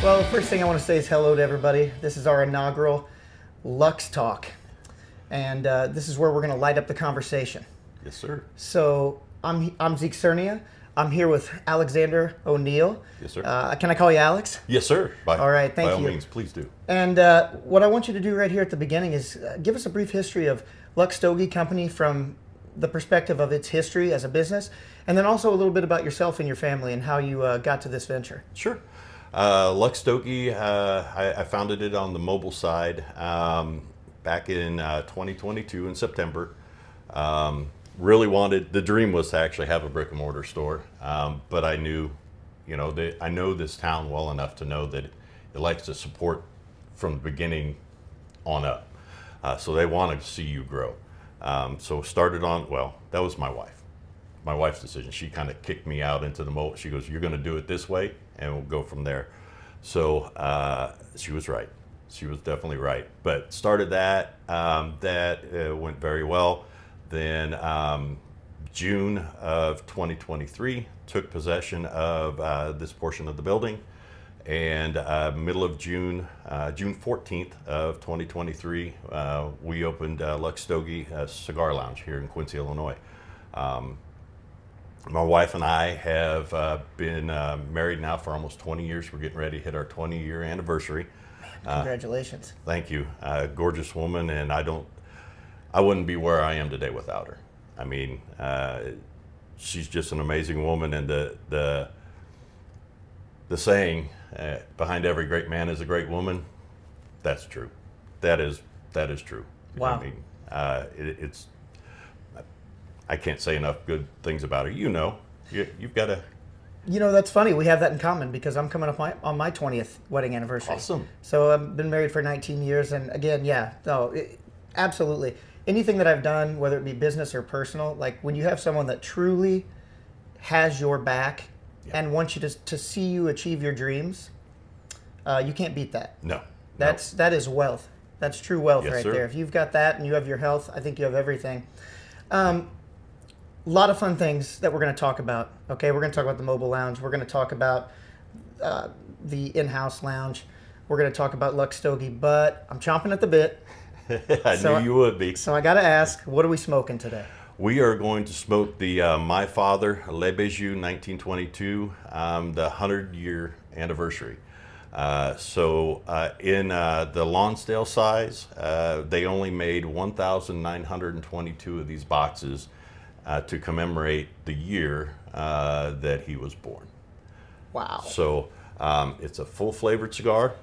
Well, the first thing I want to say is hello to everybody. This is our inaugural Luxe Talk, and this is where we're going to light up the conversation. Yes, sir. So I'm Zeke Cernea. I'm here with Alexander O'Neill. Yes, sir. Can I call you Alex? Yes, sir. All right, thank by all you. means, please do. And what I want you to do right here at the beginning is give us a brief history of Luxe Stogie Company from the perspective of its history as a business, and then also a little bit about yourself and your family and how you got to this venture. Sure. Luxe Stogie, I founded it on the mobile side back in 2022 in September. The dream was to actually have a brick and mortar store, but I knew, I know this town well enough to know that it likes to support from the beginning on up. So they wanted to see you grow. So started on, that was my wife. My wife's decision. She kind of kicked me out into the mold. She goes, "You're going to do it this way, and we'll go from there." So she was right. She was definitely right. But started that. That went very well. Then June of 2023, took possession of this portion of the building. And middle of June, June 14th of 2023, we opened Luxe Stogie Cigar Lounge here in Quincy, Illinois. My wife and I have been married now for almost 20 years. We're getting ready to hit our 20-year anniversary. Congratulations. Thank you. Gorgeous woman, and I wouldn't be where I am today without her. I mean, she's just an amazing woman, and the saying behind every great man is a great woman, that's true. That is true. Wow. I mean, I can't say enough good things about her. You've got to. That's funny. We have that in common because I'm coming up on my 20th wedding anniversary. Awesome. So I've been married for 19 years, and again, absolutely. Anything that I've done, whether it be business or personal, like when you have someone that truly has your back and wants you to see you achieve your dreams, you can't beat that. No. That is wealth. That's true wealth Yes, right sir. there. If you've got that and you have your health, I think you have everything. A lot of fun things that we're going to talk about. Okay, we're going to talk about the mobile lounge. We're going to talk about the in-house lounge. We're going to talk about Luxe Stogie, but I'm chomping at the bit. I knew you would be. So I got to ask, what are we smoking today? We are going to smoke the My Father Le Bijou 1922, the 100-year anniversary. In the Lonsdale size, they only made 1,922 of these boxes to commemorate the year that he was born. Wow. So it's a full flavored cigar.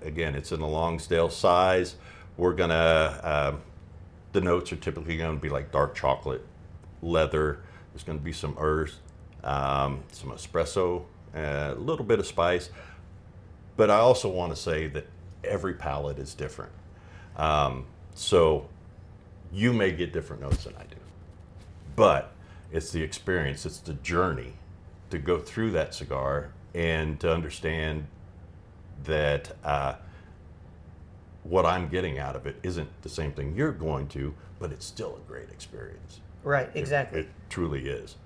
Again, it's in the Lonsdale size. We're gonna, the notes are typically gonna be like dark chocolate, leather. There's gonna be some earth, some espresso, a little bit of spice. But I also want to say that every palate is different. So you may get different notes than I do. But it's the experience, it's the journey to go through that cigar and to understand that what I'm getting out of it isn't the same thing you're going to, but it's still a great experience. Right, exactly. It truly is.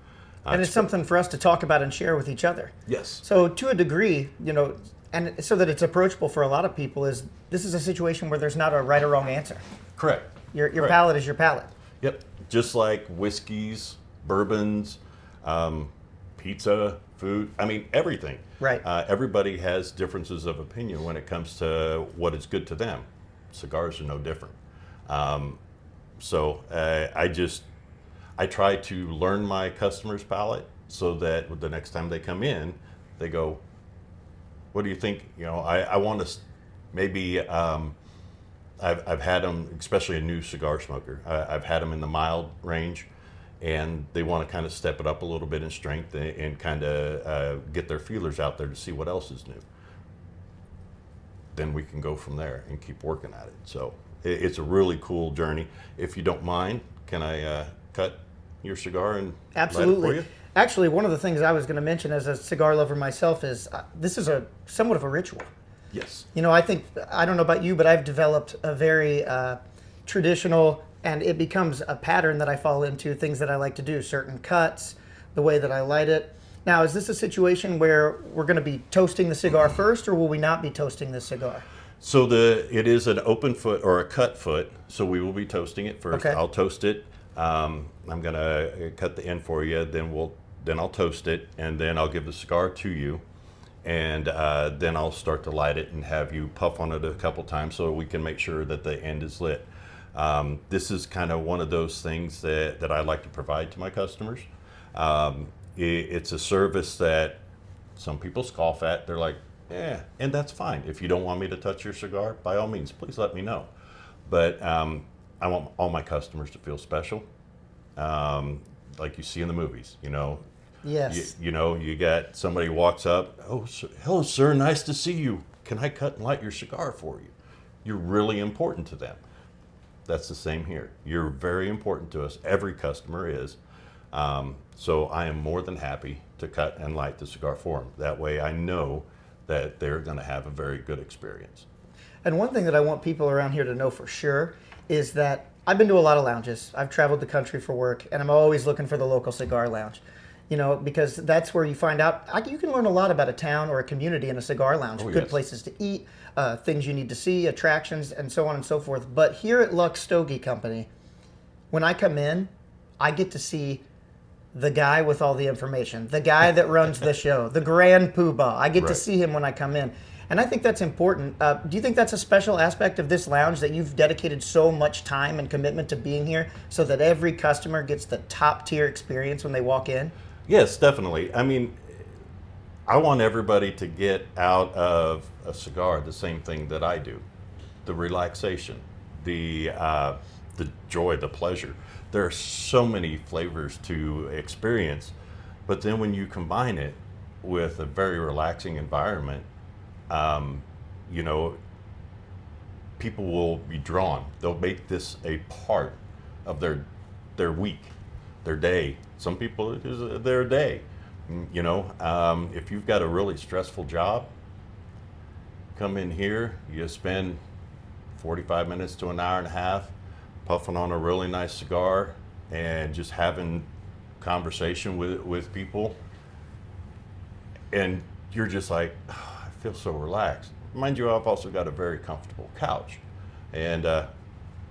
And it's something for us to talk about and share with each other. Yes. So to a degree, and so that it's approachable for a lot of people, this is a situation where there's not a right or wrong answer. Correct. Your Correct. palate is your palate. Yep. Just like whiskeys, bourbons, pizza, food, everything. Right. Everybody has differences of opinion when it comes to what is good to them. Cigars are no different. I try to learn my customer's palate so that the next time they come in, they go, "What do you think?" I want to maybe. I've had them, especially a new cigar smoker. I've had them in the mild range, and they want to kind of step it up a little bit in strength and kind of get their feelers out there to see what else is new. Then we can go from there and keep working at it. So it's a really cool journey. If you don't mind, can I cut your cigar and Absolutely. light it for you? Actually, one of the things I was going to mention as a cigar lover myself is this is somewhat of a ritual. Yes. I don't know about you, but I've developed a very traditional, and it becomes a pattern that I fall into, things that I like to do, certain cuts, the way that I light it. Now, is this a situation where we're going to be toasting the cigar first, or will we not be toasting the cigar? So it is an open foot or a cut foot, so we will be toasting it first. Okay. I'll toast it. I'm gonna cut the end for you. Then I'll toast it, and then I'll give the cigar to you, and then I'll start to light it and have you puff on it a couple times so we can make sure that the end is lit. This is kind of one of those things that I like to provide to my customers. It's a service that some people scoff at. They're like, yeah, and that's fine. If you don't want me to touch your cigar, by all means, please let me know. But I want all my customers to feel special, like you see in the movies. Yes. You got somebody walks up, oh, sir, hello, sir, nice to see you. Can I cut and light your cigar for you? You're really important to them. That's the same here. You're very important to us. Every customer is. So I am more than happy to cut and light the cigar for them. That way I know that they're going to have a very good experience. And one thing that I want people around here to know for sure is that I've been to a lot of lounges. I've traveled the country for work, and I'm always looking for the local cigar lounge. Because that's where you find out, you can learn a lot about a town or a community in a cigar lounge. Oh, Good yes. places to eat, things you need to see, attractions, and so on and so forth. But here at Luxe Stogie Company, when I come in, I get to see the guy with all the information, the guy that runs the show, the grand poobah. I get to Right. see him when I come in. And I think that's important. Do you think that's a special aspect of this lounge, that you've dedicated so much time and commitment to being here so that every customer gets the top tier experience when they walk in? Yes, definitely. I mean, I want everybody to get out of a cigar the same thing that I do: the relaxation, the joy, the pleasure. There are so many flavors to experience, but then when you combine it with a very relaxing environment, people will be drawn. They'll make this a part of their week, their day. Some people, it is their day. If you've got a really stressful job, come in here, you spend 45 minutes to an hour and a half puffing on a really nice cigar and just having conversation with people. And you're just like, oh, I feel so relaxed. Mind you, I've also got a very comfortable couch. And I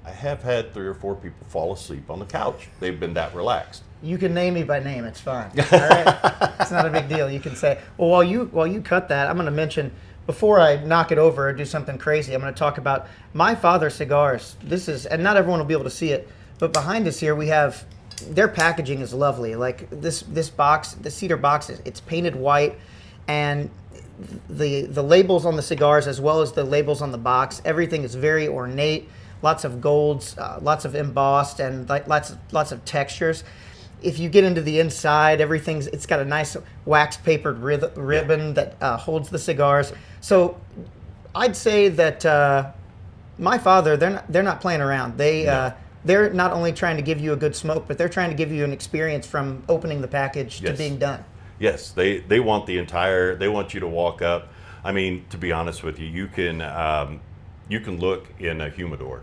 have had 3 or 4 people fall asleep on the couch. They've been that relaxed. You can name me by name. It's fine. All right? It's not a big deal. You can say, well, while you cut that, I'm going to mention, before I knock it over or do something crazy, I'm going to talk about my father's cigars. This is, and not everyone will be able to see it, but behind us here we have, their packaging is lovely. Like this box, the cedar box, it's painted white, and the labels on the cigars as well as the labels on the box, everything is very ornate. Lots of golds, lots of embossed, and lots of textures. If you get into the inside, it's got a nice wax papered ribbon that holds the cigars. So I'd say that my father, they're not playing around. They're not only trying to give you a good smoke, but they're trying to give you an experience from opening the package to being done. Yes, they want they want you to walk up. I mean, to be honest with you, you can look in a humidor.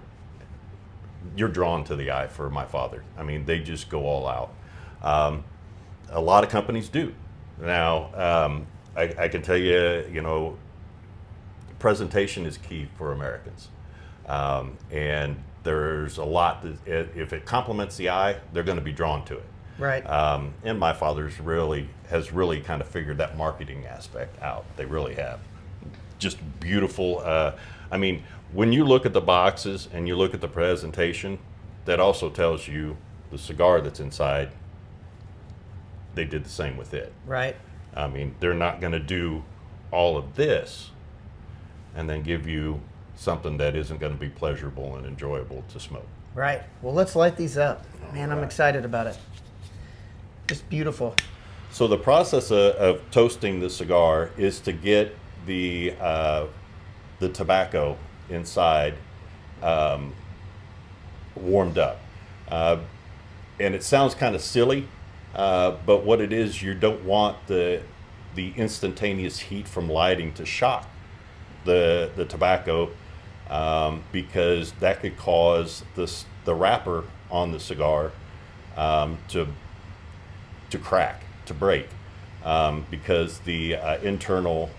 You're drawn to the eye for my father. I mean, they just go all out. A lot of companies do. Now, I can tell you, presentation is key for Americans. And there's a lot that if it complements the eye, they're going to be drawn to it. Right. And my father's has really kind of figured that marketing aspect out. They really have. Just beautiful. I mean, when you look at the boxes and you look at the presentation, that also tells you the cigar that's inside, they did the same with it. Right. I mean, they're not going to do all of this and then give you something that isn't going to be pleasurable and enjoyable to smoke. Right. Well, let's light these up. Man, I'm right. excited about it. Just beautiful. So the process of toasting the cigar is to get the tobacco inside warmed up. And it sounds kind of silly, but what it is, you don't want the instantaneous heat from lighting to shock the tobacco, because that could cause the wrapper on the cigar to crack, to break. because the internal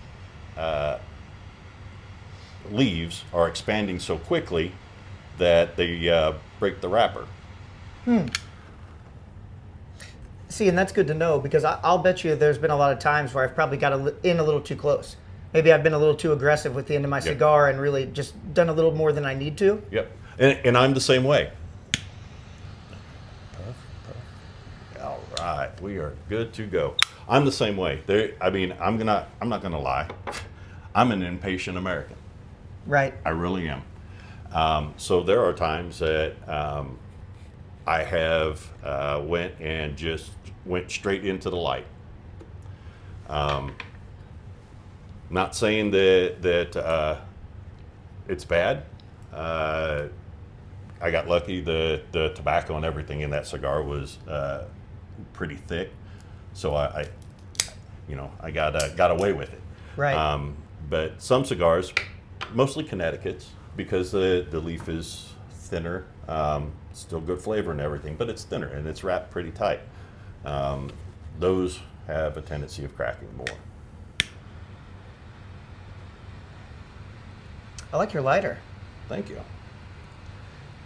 leaves are expanding so quickly that they break the wrapper. See, and that's good to know because I'll bet you there's been a lot of times where I've probably got in a little too close. Maybe I've been a little too aggressive with the end of my cigar and really just done a little more than I need to. Yep, and I'm the same way. All right, we are good to go. I'm the same way. I'm not gonna lie. I'm an impatient American. Right. I really am. So there are times that I have went straight into the light. Not saying that it's bad. I got lucky. The tobacco and everything in that cigar was pretty thick, so I got away with it. Right. But some cigars, mostly Connecticut's, because the leaf is thinner, still good flavor and everything, but it's thinner and it's wrapped pretty tight. Those have a tendency of cracking more. I like your lighter. Thank you.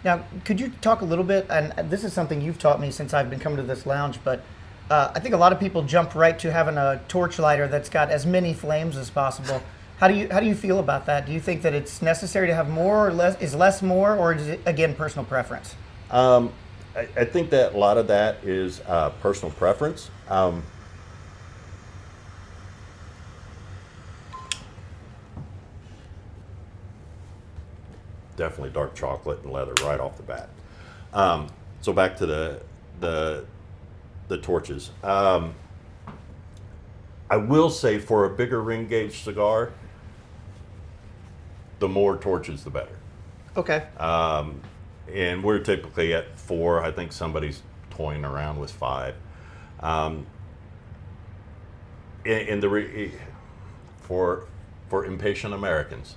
Now, could you talk a little bit, and this is something you've taught me since I've been coming to this lounge, but I think a lot of people jump right to having a torch lighter that's got as many flames as possible. How do you feel about that? Do you think that it's necessary to have more or less? Is less more, or is it, again, personal preference? I think that a lot of that is personal preference. Definitely dark chocolate and leather right off the bat. So back to the torches. I will say for a bigger ring gauge cigar, the more torches the better. Okay. And we're typically at 4. I think somebody's toying around with 5. For impatient Americans,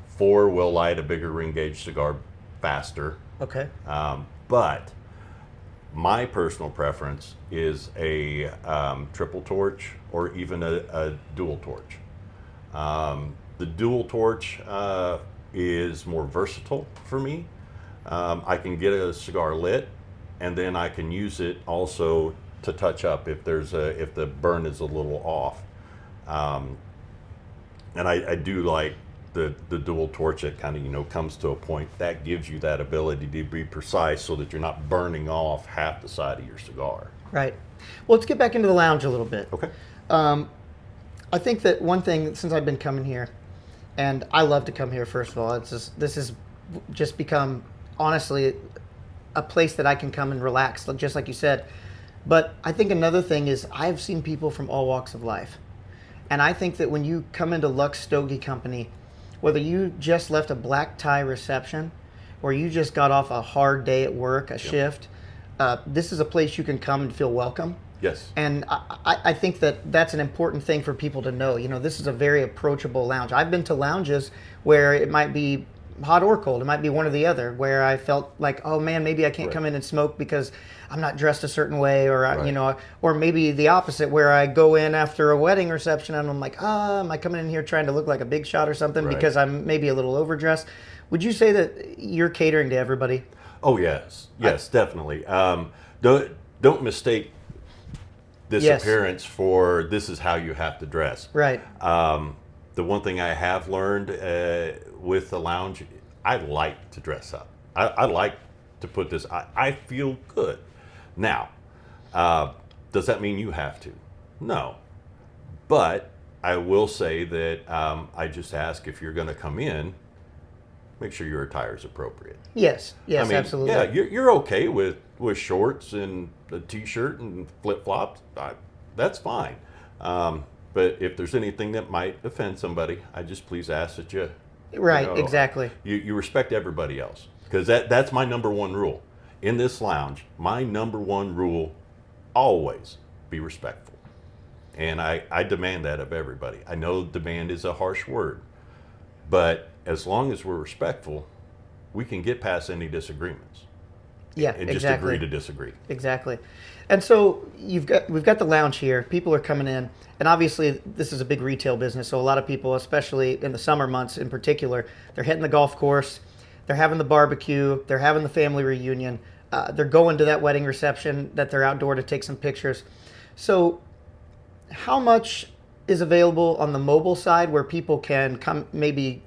4 will light a bigger ring gauge cigar faster. Okay. But my personal preference is a triple torch or even a dual torch. The dual torch is more versatile for me. I can get a cigar lit, and then I can use it also to touch up if the burn is a little off. And I do like the dual torch that kind of comes to a point that gives you that ability to be precise so that you're not burning off half the side of your cigar. Right. Well, let's get back into the lounge a little bit. Okay. I think that one thing since I've been coming here, and I love to come here. First of all, this has just become honestly a place that I can come and relax, just like you said. But I think another thing is I've seen people from all walks of life, and I think that when you come into Luxe Stogie Company, whether you just left a black tie reception or you just got off a hard day at work, a shift, this is a place you can come and feel welcome. Yes. And I think that that's an important thing for people to know. This is a very approachable lounge. I've been to lounges where it might be hot or cold. It might be one or the other, where I felt like, oh man, maybe I can't come in and smoke because I'm not dressed a certain way, or or maybe the opposite, where I go in after a wedding reception and I'm like, am I coming in here trying to look like a big shot or something because I'm maybe a little overdressed? Would you say that you're catering to everybody? Oh yes, definitely. Don't mistake this appearance for this is how you have to dress. Right. The one thing I have learned with the lounge, I like to dress up. I like to put this. I feel good. Now, does that mean you have to? No. But I will say that I just ask if you're going to come in, make sure your attire is appropriate. Yes, absolutely. Yeah, you're okay with shorts and a t-shirt and flip-flops. That's fine. But if there's anything that might offend somebody, I just please ask that you... exactly. You respect everybody else. Because that's my number one rule. In this lounge, my number one rule, always be respectful. And I demand that of everybody. I know demand is a harsh word. But as long as we're respectful, we can get past any disagreements. Yeah, and just exactly. agree to disagree. Exactly. And so we've got the lounge here. People are coming in, and obviously this is a big retail business. So a lot of people, especially in the summer months in particular, they're hitting the golf course, they're having the barbecue, they're having the family reunion, they're going to that wedding reception that they're outdoor to take some pictures. So how much is available on the mobile side where people can come maybe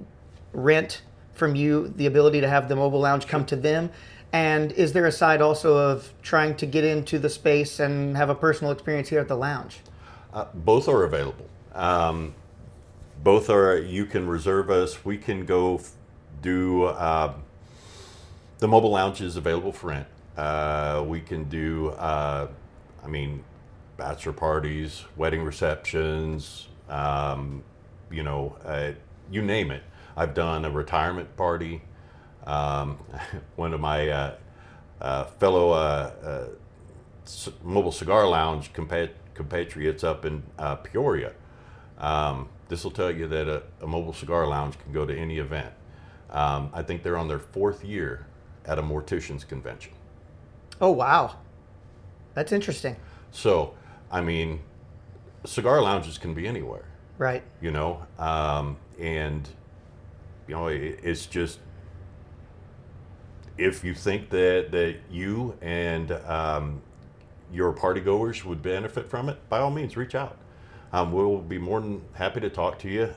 rent from you, the ability to have the mobile lounge come to them? And is there a side also of trying to get into the space and have a personal experience here at the lounge? Both are available. Both are, you can reserve us. We can go do, the mobile lounge is available for rent. We can do, bachelor parties, wedding receptions, you name it. I've done a retirement party. One of my fellow mobile cigar lounge compatriots up in Peoria. This will tell you that a mobile cigar lounge can go to any event. I think they're on their 4th year at a mortician's convention. Oh, wow. That's interesting. So, cigar lounges can be anywhere. Right. It's just, if you think that you and your party goers would benefit from it, by all means, reach out. We'll be more than happy to talk to you.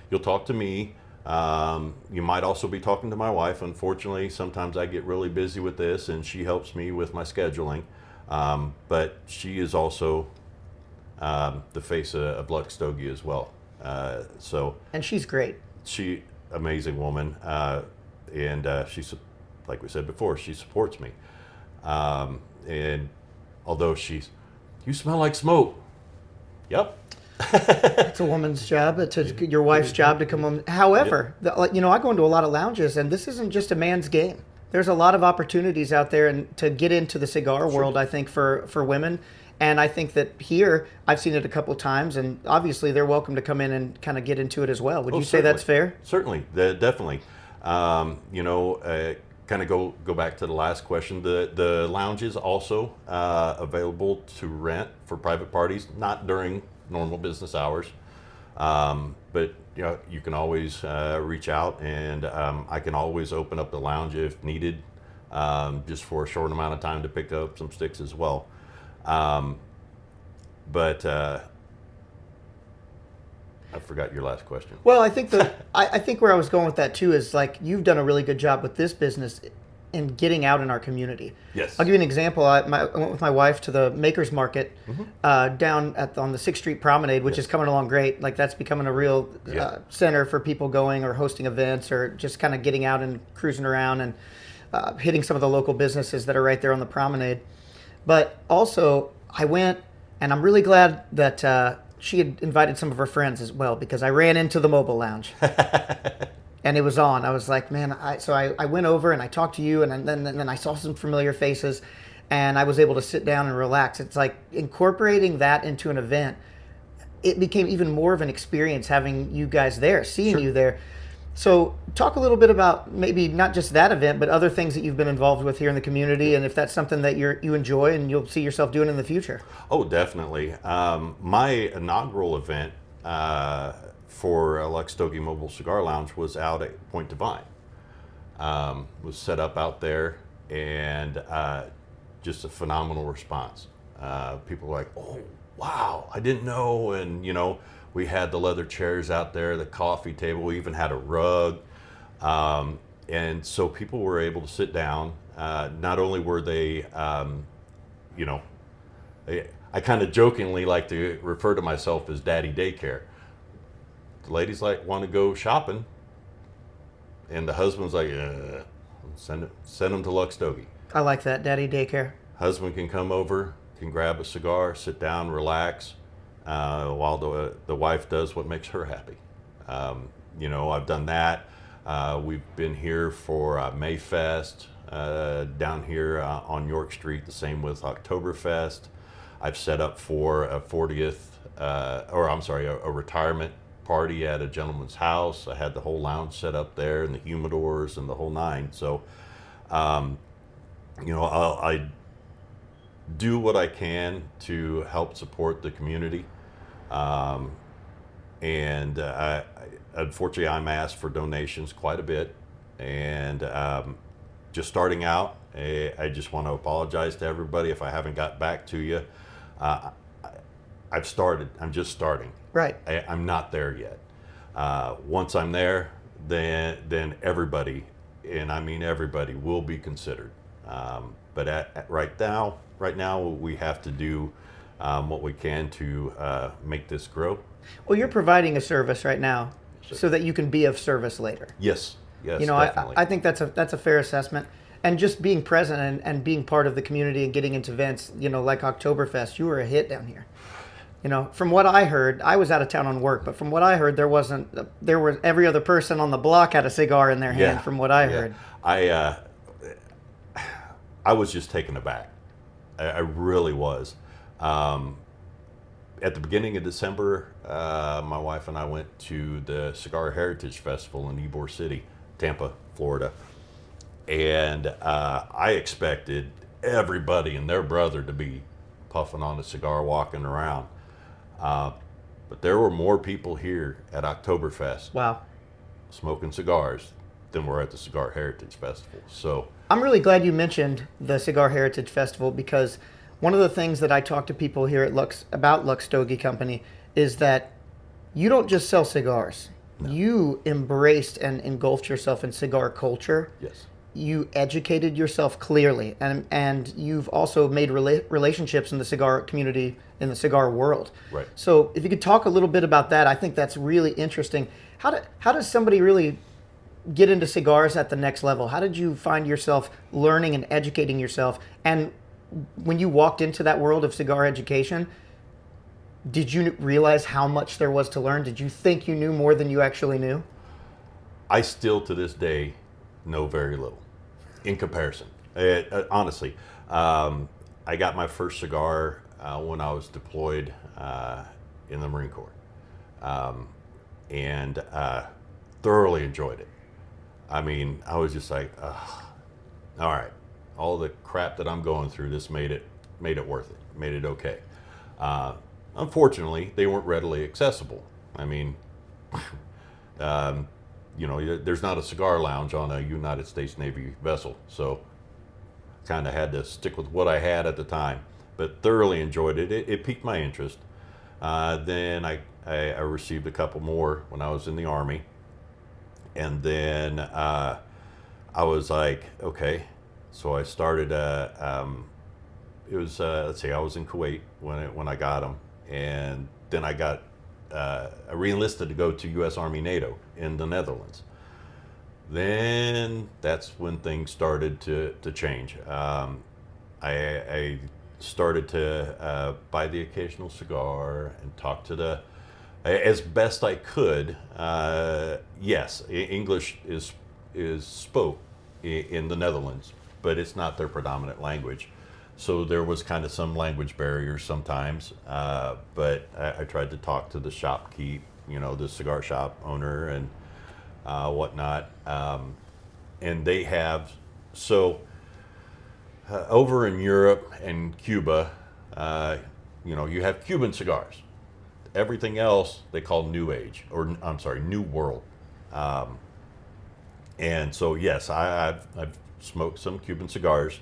You'll talk to me. You might also be talking to my wife. Unfortunately, sometimes I get really busy with this, and she helps me with my scheduling. But she is also the face of Luxe Stogie as well. And she's great. She, amazing woman, and she's, like we said before, she supports me. And although you smell like smoke. Yep. It's a woman's job. It's your wife's job to come home. However, I go into a lot of lounges, and this isn't just a man's game. There's a lot of opportunities out there and to get into the cigar world, I think, for women. And I think that here, I've seen it a couple times, and obviously they're welcome to come in and kind of get into it as well. Would you say that's fair? Certainly, definitely. Kind of go back to the last question. The lounge is also available to rent for private parties, not during normal business hours, but you can always reach out, and I can always open up the lounge if needed, just for a short amount of time to pick up some sticks as well. But I forgot your last question. Well, I think I think where I was going with that too is, like, you've done a really good job with this business in getting out in our community. Yes. I'll give you an example. I went with my wife to the Makers Market down on the 6th Street Promenade, which is coming along great. Like, that's becoming a real center for people going or hosting events or just kind of getting out and cruising around and hitting some of the local businesses that are right there on the promenade. But also, I went, and I'm really glad that she had invited some of her friends as well, because I ran into the mobile lounge. And it was on. I was like, man, I went over and I talked to you, and then I saw some familiar faces, and I was able to sit down and relax. It's like incorporating that into an event. It became even more of an experience having you guys there, seeing you there. So talk a little bit about maybe not just that event, but other things that you've been involved with here in the community, and if that's something that you enjoy and you'll see yourself doing in the future. Oh, definitely. My inaugural event for Luxe Stogie Mobile Cigar Lounge was out at Point Divine. Was set up out there, and just a phenomenal response. People were like, oh, wow, I didn't know. And, we had the leather chairs out there, the coffee table, we even had a rug. And so people were able to sit down. Not only were they, I kind of jokingly like to refer to myself as Daddy Daycare. The ladies want to go shopping, and the husband's like, send them to Luxe Stogie. I like that, Daddy Daycare. Husband can come over, can grab a cigar, sit down, relax, while the wife does what makes her happy. I've done that. We've been here for Mayfest down here on York Street, the same with Oktoberfest. I've set up for a 40th, a retirement party at a gentleman's house. I had the whole lounge set up there and the humidors and the whole nine. So I do what I can to help support the community. Um, and unfortunately, I'm asked for donations quite a bit. And just starting out, I just want to apologize to everybody if I haven't got back to you. Uh, I've started. I'm just starting. Right. I'm not there yet. Once I'm there, then everybody, and I mean everybody, will be considered. But right now, we have to do what we can to make this grow. Well, you're providing a service right now so that you can be of service later. Yes, Definitely. I think that's a fair assessment. And just being present and being part of the community and getting into events, like Oktoberfest, you were a hit down here. From what I heard, I was out of town on work, but from what I heard, there was every other person on the block had a cigar in their hand, from what I heard. I was just taken aback. I really was. At the beginning of December, my wife and I went to the Cigar Heritage Festival in Ybor City, Tampa, Florida. And I expected everybody and their brother to be puffing on a cigar, walking around. But there were more people here at Oktoberfest Wow. smoking cigars than were at the Cigar Heritage Festival. So I'm really glad you mentioned the Cigar Heritage Festival, because one of the things that I talk to people here at Luxe Stogie Company is that you don't just sell cigars. No. You embraced and engulfed yourself in cigar culture. Yes. You educated yourself clearly, and you've also made relationships in the cigar community, in the cigar world. Right. So if you could talk a little bit about that, I think that's really interesting. How does somebody really get into cigars at the next level? How did you find yourself learning and educating yourself? And when you walked into that world of cigar education, did you realize how much there was to learn? Did you think you knew more than you actually knew? I still, to this day, know very little in comparison. Honestly, I got my first cigar when I was deployed in the Marine Corps, and thoroughly enjoyed it. I mean, I was just like, all right, all the crap that I'm going through, this made it worth it, made it okay. Unfortunately, they weren't readily accessible. I mean, there's not a cigar lounge on a United States Navy vessel, so kind of had to stick with what I had at the time, but thoroughly enjoyed it. It piqued my interest. Then I received a couple more when I was in the Army, and then I was like, okay, so I started. It was let's see, I was in Kuwait when I got them, and then I re-enlisted to go to U.S. Army NATO in the Netherlands. Then that's when things started to change. I started to buy the occasional cigar and talk to as best I could. Yes, English is spoke in the Netherlands, but it's not their predominant language. So there was kind of some language barriers sometimes, but I tried to talk to the shopkeep, the cigar shop owner and whatnot. And they have, over in Europe and Cuba, you have Cuban cigars. Everything else they call New Age, or I'm sorry, New World. And so, yes, I've smoked some Cuban cigars.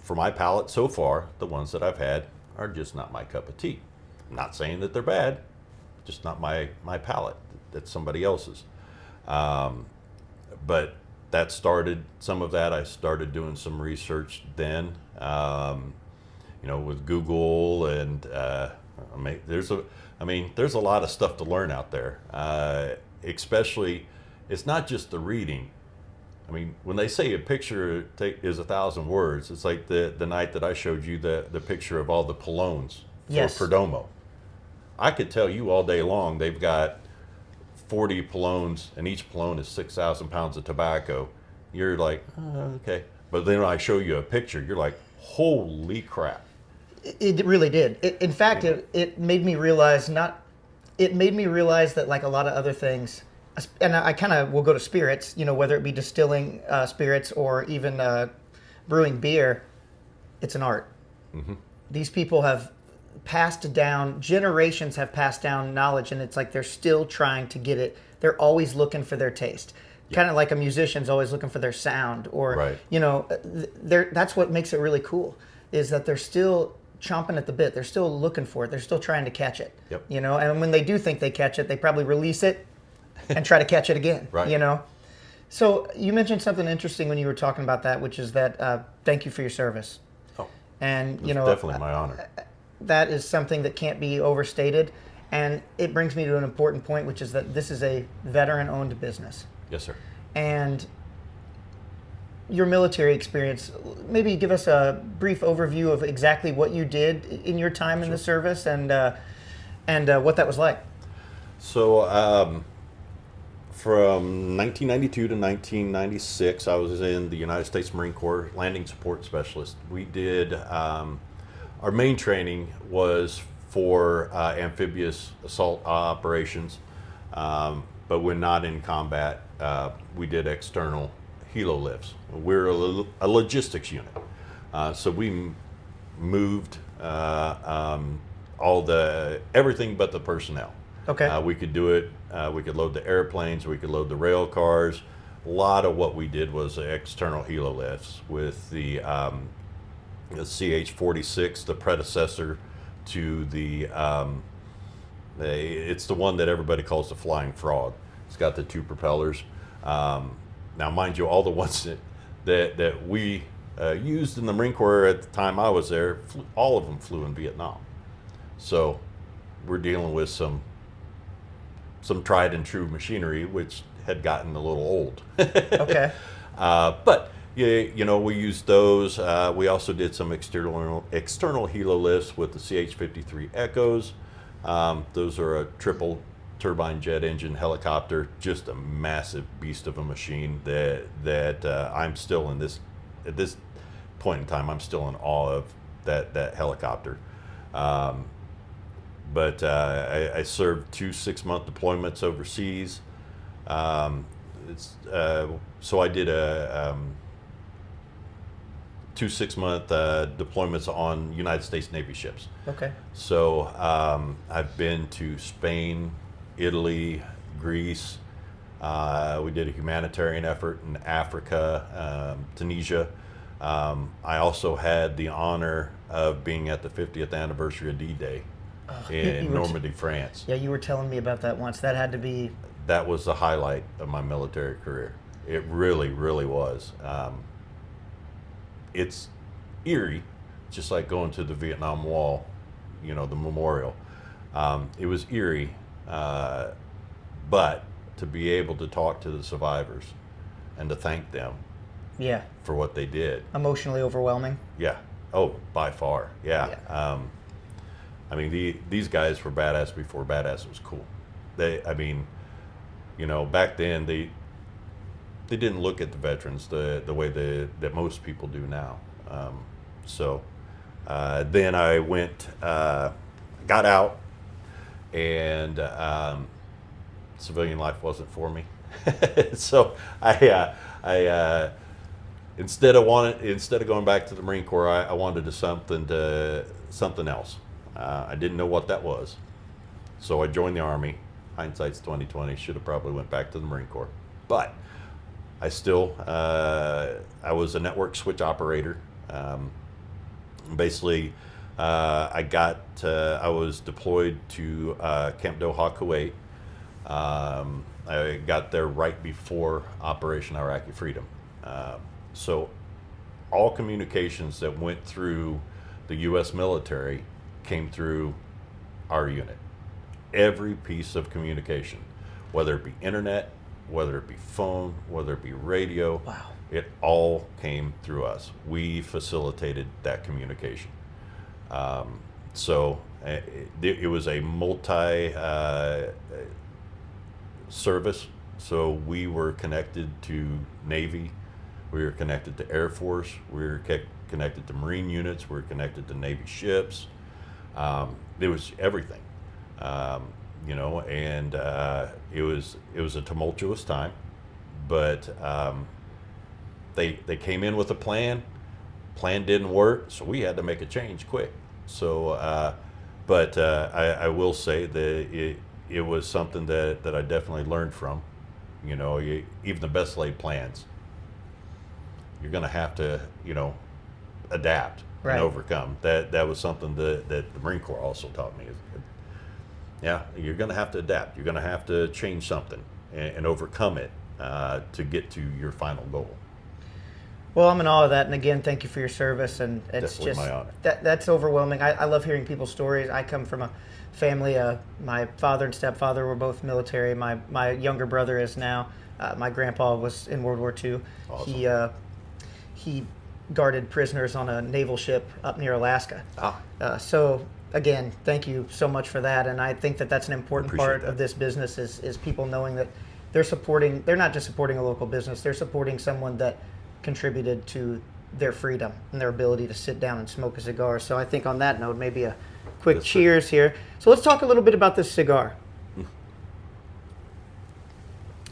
For my palate so far, the ones that I've had are just not my cup of tea. I'm not saying that they're bad, just not my palate. That's somebody else's. But that started, some of that I started doing some research then, with Google, and there's a lot of stuff to learn out there. Especially, it's not just the reading. I mean, when they say a picture is 1,000 words, it's like the night that I showed you the picture of all the Polones for Perdomo. I could tell you all day long they've got 40 Polones, and each Polone is 6,000 pounds of tobacco. You're like, oh, okay. But then when I show you a picture, you're like, holy crap. It really did. In fact, it made me realize that, like a lot of other things, and I kind of will go to spirits, whether it be distilling spirits or even brewing beer, it's an art. These people have passed down, generations have passed down knowledge, and it's like they're still trying to get it. They're always looking for their taste. Kind of like a musician's always looking for their sound, or Right. you know, that's what makes it really cool, is that they're still chomping at the bit. They're still looking for it. They're still trying to catch it. Yep. You know, and when they do think they catch it, they probably release it and try to catch it again. Right. You know. So you mentioned something interesting when you were talking about that, which is that thank you for your service. Oh, And you it's know, definitely my honor. that is something that can't be overstated. And it brings me to an important point, which is that this is a veteran-owned business. Yes, sir. And your military experience, maybe give us a brief overview of exactly what you did in your time in the service, and what that was like. So, from 1992 to 1996, I was in the United States Marine Corps Landing Support Specialist. We did, our main training was for amphibious assault operations, but when not in combat, we did external helo lifts. We're a logistics unit, so we moved everything but the personnel. Okay. We could do it. We could load the airplanes. We could load the rail cars. A lot of what we did was external helo lifts with the CH-46, the predecessor to it's the one that everybody calls the Flying Frog. It's got the two propellers. Now, mind you, all the ones that we used in the Marine Corps at the time I was there, all of them flew in Vietnam. So we're dealing with some tried and true machinery, which had gotten a little old. Okay. But you know, we used those. We also did some external helo lifts with the CH-53 Echoes. Those are a triple turbine jet engine helicopter, just a massive beast of a machine that I'm still at this point in time, I'm still in awe of that helicopter. But I served 2 6-month deployments overseas. So I did 2 6-month deployments on United States Navy ships. Okay. So I've been to Spain, Italy, Greece. We did a humanitarian effort in Africa, Tunisia. I also had the honor of being at the 50th anniversary of D-Day in Normandy, France. Yeah, you were telling me about that once. That had to be. That was the highlight of my military career. It really, really was. It's eerie, just like going to the Vietnam Wall, you know, the memorial. It was eerie, but to be able to talk to the survivors and to thank them Yeah. for what they did. Emotionally overwhelming. Yeah. Oh, by far. Yeah. I mean, these guys were badass before badass was cool. I mean, you know, back then they didn't look at the veterans the way that most people do now. Then I went, got out, and civilian life wasn't for me. So I instead of going back to the Marine Corps, I wanted to something else. I didn't know what that was, so I joined the Army. Hindsight's 2020. Should have probably went back to the Marine Corps, but I still I was a network switch operator. Basically, I was deployed to Camp Doha, Kuwait. I got there right before Operation Iraqi Freedom. So all communications that went through the U.S. military came through our unit. Every piece of communication, whether it be internet, whether it be phone, whether it be radio, Wow. it all came through us. We facilitated that communication. It was a multi-service. So we were connected to Navy, we were connected to Air Force, we were connected to Marine units, we were connected to Navy ships. It was everything. You know, and it was a tumultuous time, but they came in with a plan, plan didn't work, so we had to make a change quick. So, but I will say that it was something that I definitely learned from. You know, even the best laid plans, you're going to have to, you know, adapt and overcome. That was something that the Marine Corps also taught me. Yeah, you're going to have to adapt. You're going to have to change something and overcome it to get to your final goal. Well, I'm in awe of that, and again, thank you for your service. And it's Definitely just my honor. That's overwhelming. I love hearing people's stories. I come from a family. My father and stepfather were both military. My younger brother is now. My grandpa was in World War II. Awesome. He guarded prisoners on a naval ship up near Alaska. So again, thank you so much for that. And I think that that's an important part of this business is people knowing that they're not just supporting a local business, they're supporting someone that contributed to their freedom and their ability to sit down and smoke a cigar. So I think on that note, maybe a quick cheers here. So let's talk a little bit about this cigar.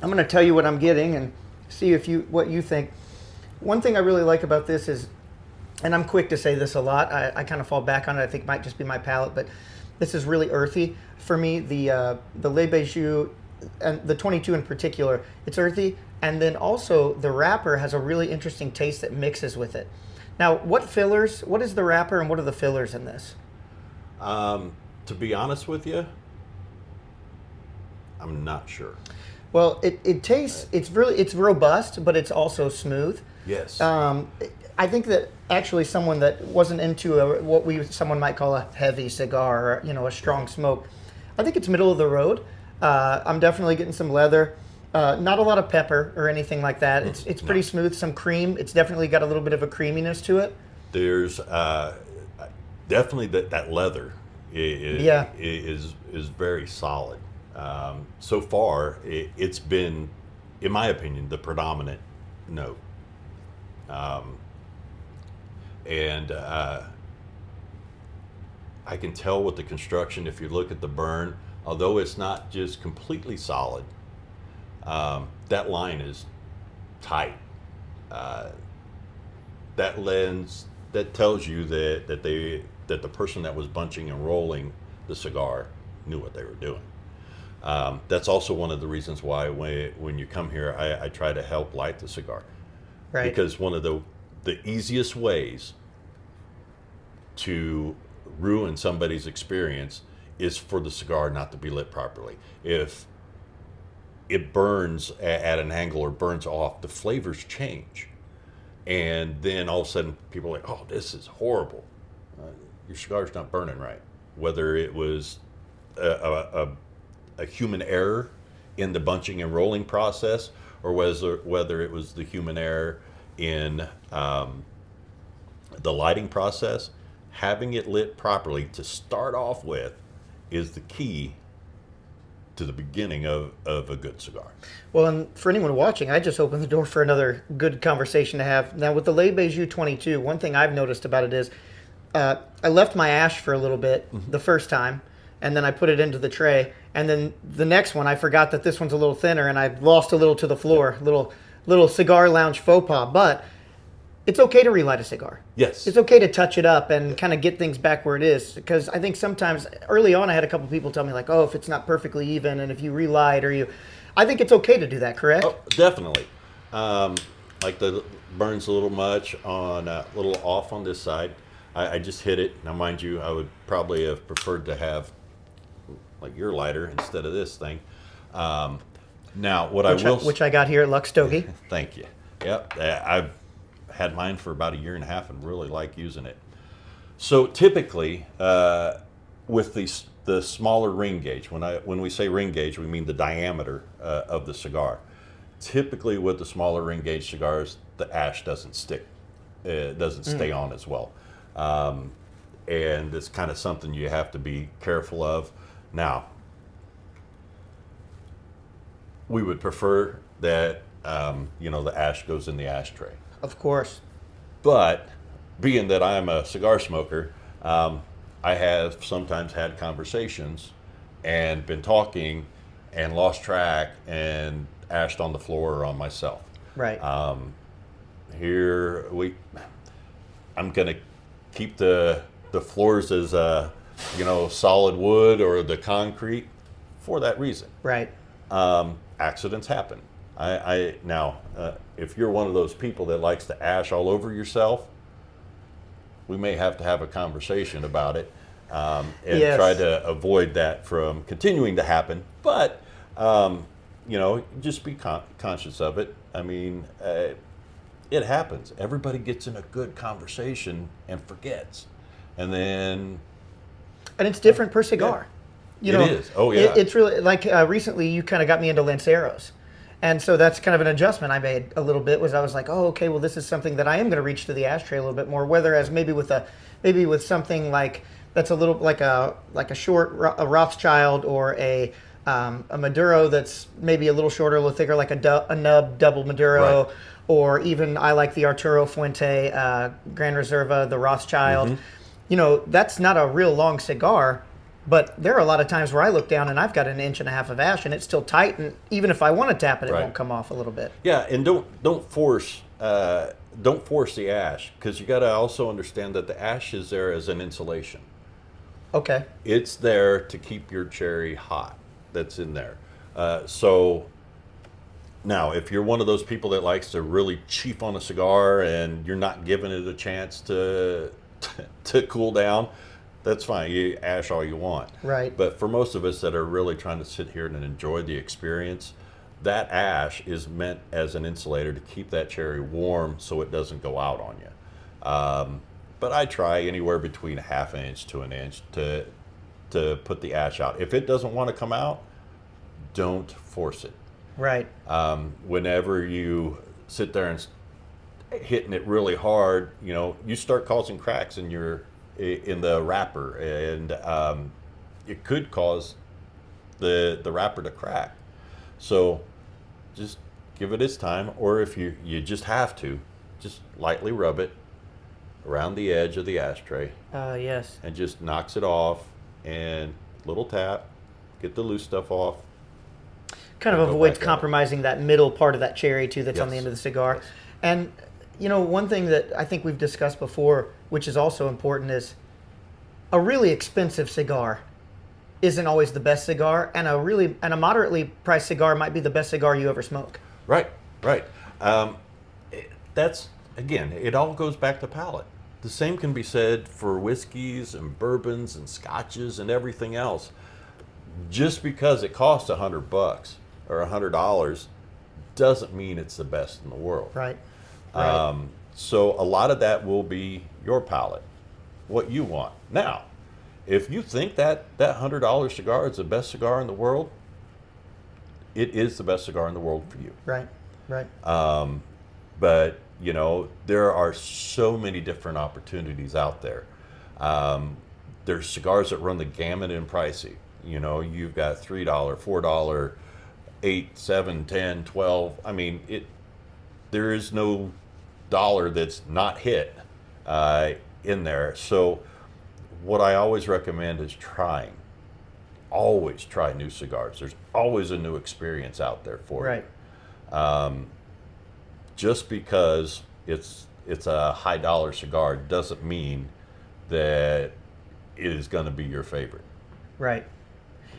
I'm going to tell you what I'm getting and see what you think. One thing I really like about this is, and I'm quick to say this a lot, I kind of fall back on it, I think it might just be my palate, but this is really earthy. For me, the Le Bijou, and the 22 in particular, it's earthy, and then also the wrapper has a really interesting taste that mixes with it. Now, what is the wrapper and what are the fillers in this? To be honest with you, I'm not sure. Well, it tastes, it's robust, but it's also smooth. Yes. I think that actually someone that wasn't into someone might call a heavy cigar or, a strong smoke, I think it's middle of the road. I'm definitely getting some leather, not a lot of pepper or anything like that. It's pretty smooth, some cream. It's definitely got a little bit of a creaminess to it. There's definitely that leather is very solid. So far, it's been, in my opinion, the predominant note. And I can tell with the construction, if you look at the burn, although it's not just completely solid, that line is tight. That tells you that the person that was bunching and rolling the cigar knew what they were doing. That's also one of the reasons why when you come here, I try to help light the cigar. Right. Because one of the easiest ways to ruin somebody's experience is for the cigar not to be lit properly. If it burns at an angle or burns off, the flavors change. And then all of a sudden people are like, oh, this is horrible. Your cigar's not burning right. Whether it was a human error in the bunching and rolling process, or whether it was the human error in the lighting process, having it lit properly to start off with is the key to the beginning of a good cigar. Well, and for anyone watching, I just opened the door for another good conversation to have. Now, with the Le Bijou 22, one thing I've noticed about it is I left my ash for a little bit the first time, and then I put it into the tray. And then the next one, I forgot that this one's a little thinner, and I lost a little to the floor, little cigar lounge faux pas. But it's okay to relight a cigar. Yes. It's okay to touch it up and kind of get things back where it is. Because I think sometimes, early on, I had a couple people tell me, like, oh, if it's not perfectly even, and if you relight I think it's okay to do that, correct? Oh, definitely. Like the burns a little much on, a little off on this side. I just hit it. Now, mind you, I would probably have preferred to have like your lighter instead of this thing. Now, which I got here at Luxe Stogie. Thank you. Yep, I've had mine for about a year and a half and really like using it. So typically, with the smaller ring gauge, when we say ring gauge, we mean the diameter of the cigar. Typically, with the smaller ring gauge cigars, the ash doesn't stick. It doesn't stay on as well. And it's kind of something you have to be careful of. Now, we would prefer that the ash goes in the ashtray. Of course. But being that I'm a cigar smoker, I have sometimes had conversations and been talking and lost track and ashed on the floor or on myself. Right. I'm going to keep the floors as solid wood or the concrete for that reason. Right. Accidents happen. Now, if you're one of those people that likes to ash all over yourself, we may have to have a conversation about it and Yes. try to avoid that from continuing to happen. But just be conscious of it. I mean, it happens. Everybody gets in a good conversation and forgets, and then. And it's different per cigar. It is. Oh, yeah. It's really like recently you kind of got me into Lanceros. And so that's kind of an adjustment I made a little bit. Was I was like, oh, okay, well, this is something that I am going to reach to the ashtray a little bit more. Whereas maybe with something like that's a little like a a Rothschild or a Maduro that's maybe a little shorter, a little thicker, like a nub double Maduro, Right. Or even I like the Arturo Fuente Gran Reserva, the Rothschild. Mm-hmm. That's not a real long cigar. But there are a lot of times where I look down and I've got 1.5 inches of ash and it's still tight, and even if I want to tap it, it Right. won't come off a little bit. Yeah, and don't force the ash, because you got to also understand that the ash is there as an insulation. Okay. It's there to keep your cherry hot. That's in there. So now, if you're one of those people that likes to really cheap on a cigar and you're not giving it a chance to cool down, that's fine. You ash all you want. Right. But for most of us that are really trying to sit here and enjoy the experience, that ash is meant as an insulator to keep that cherry warm so it doesn't go out on you. But I try anywhere between 1/2 inch to 1 inch to put the ash out. If it doesn't want to come out, don't force it. Right. Whenever you sit there and hitting it really hard, you start causing cracks in the wrapper, and it could cause the wrapper to crack. So just give it its time, or if you just have to, just lightly rub it around the edge of the ashtray, Yes. and just knocks it off, and little tap, get the loose stuff off. Kind of and go avoids back at it. compromising that middle part of that cherry too that's on the Yes. end of the cigar. Yes. And one thing that I think we've discussed before, which is also important, is a really expensive cigar isn't always the best cigar, and a moderately priced cigar might be the best cigar you ever smoke. Right. That's, again, it all goes back to palate. The same can be said for whiskeys and bourbons and scotches and everything else. Just because it costs $100 or $100 doesn't mean it's the best in the world. Right. So a lot of that will be your palate, what you want. Now, if you think that $100 cigar is the best cigar in the world, it is the best cigar in the world for you. Right. Right. But there are so many different opportunities out there. There's cigars that run the gamut in pricing. You've got $3, $4, $8, $7, $10, $12. I mean, there is no dollar that's not hit in there. So what I always recommend is trying. Always try new cigars. There's always a new experience out there for Right. you. Just because it's a high dollar cigar doesn't mean that it is going to be your favorite. Right.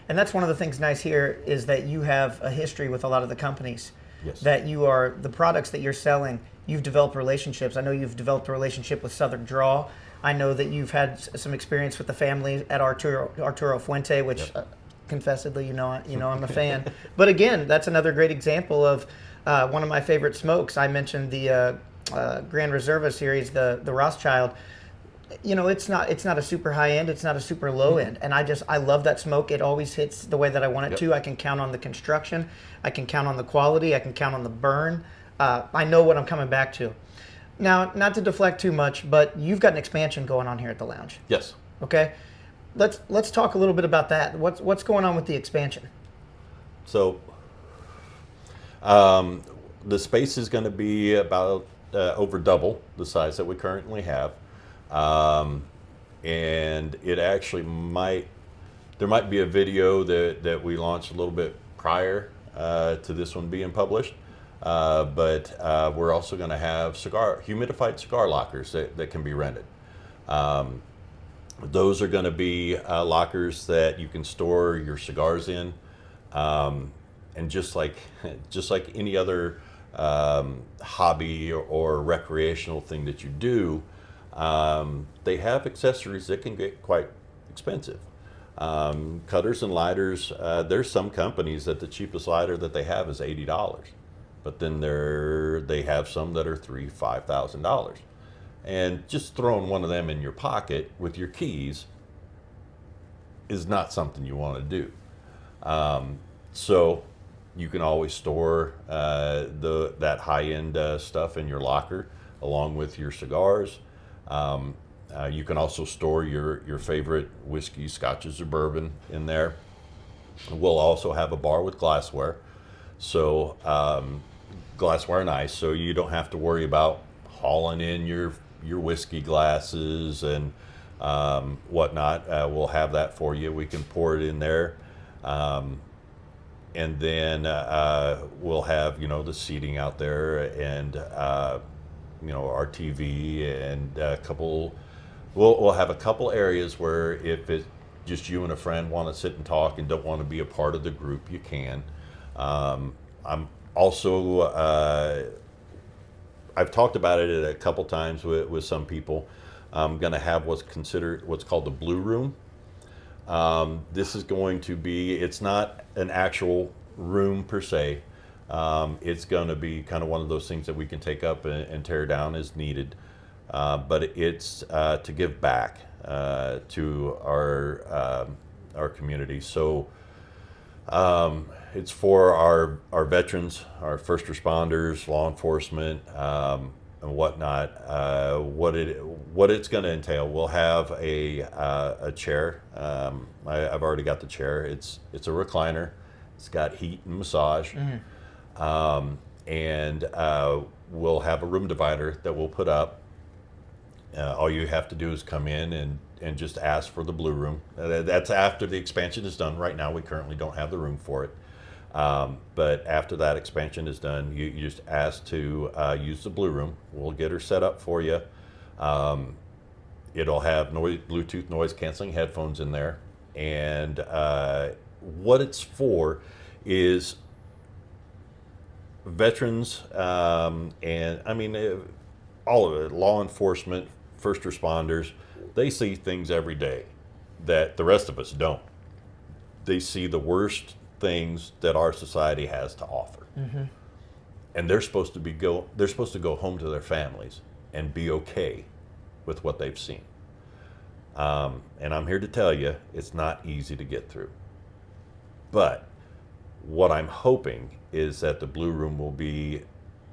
And that's one of the things nice here is that you have a history with a lot of the companies. Yes. That the products that you're selling, you've developed relationships. I know you've developed a relationship with Southern Draw. I know that you've had some experience with the family at Arturo Fuente, which confessedly, I'm a fan. But again, that's another great example of one of my favorite smokes. I mentioned the Gran Reserva series, the Rothschild. It's not a super high end, it's not a super low end, and I love that smoke. It always hits the way that I want it to. I can count on the construction, I can count on the quality, I can count on the burn. I know what I'm coming back to. Now, not to deflect too much, but you've got an expansion going on here at the lounge. Yes. Okay, let's talk a little bit about that. What's going on with the expansion? So the space is going to be about over double the size that we currently have. And it actually there might be a video that we launched a little bit prior to this one being published. but we're also going to have humidified cigar lockers that can be rented. Those are going to be lockers that you can store your cigars in, and just like any other hobby or recreational thing that you do, they have accessories that can get quite expensive. Cutters and lighters. There's some companies that the cheapest lighter that they have is $80, but then they have some that are $5,000. And just throwing one of them in your pocket with your keys is not something you want to do. So you can always store that high-end stuff in your locker along with your cigars. You can also store your favorite whiskey, scotches, or bourbon in there. We'll also have a bar with glassware. So glassware and ice, so you don't have to worry about hauling in your whiskey glasses and whatnot. We'll have that for you. We can pour it in there. And then we'll have, the seating out there and, our TV and a couple, we'll have a couple areas where if it's just you and a friend want to sit and talk and don't want to be a part of the group, you can. I'm also, I've talked about it a couple times with some people. I'm going to have what's called the Blue Room. This is going to be, it's not an actual room per se. It's going to be kind of one of those things that we can take up and tear down as needed. But it's to give back to our community. So it's for our veterans, our first responders, law enforcement, and whatnot. What it's going to entail, we'll have a chair. I've already got the chair. It's a recliner. It's got heat and massage. And we'll have a room divider that we'll put up. All you have to do is come in and just ask for the Blue Room. That's after the expansion is done. Right now, we currently don't have the room for it. But after that expansion is done, you just ask to use the Blue Room. We'll get her set up for you. It'll have Bluetooth noise canceling headphones in there. And what it's for is veterans, and I mean, all of it, law enforcement, first responders, they see things every day that the rest of us don't. They see the worst things that our society has to offer. And they're supposed to go home to their families and be okay with what they've seen. And I'm here to tell you, it's not easy to get through. But what I'm hoping is that the Blue Room will be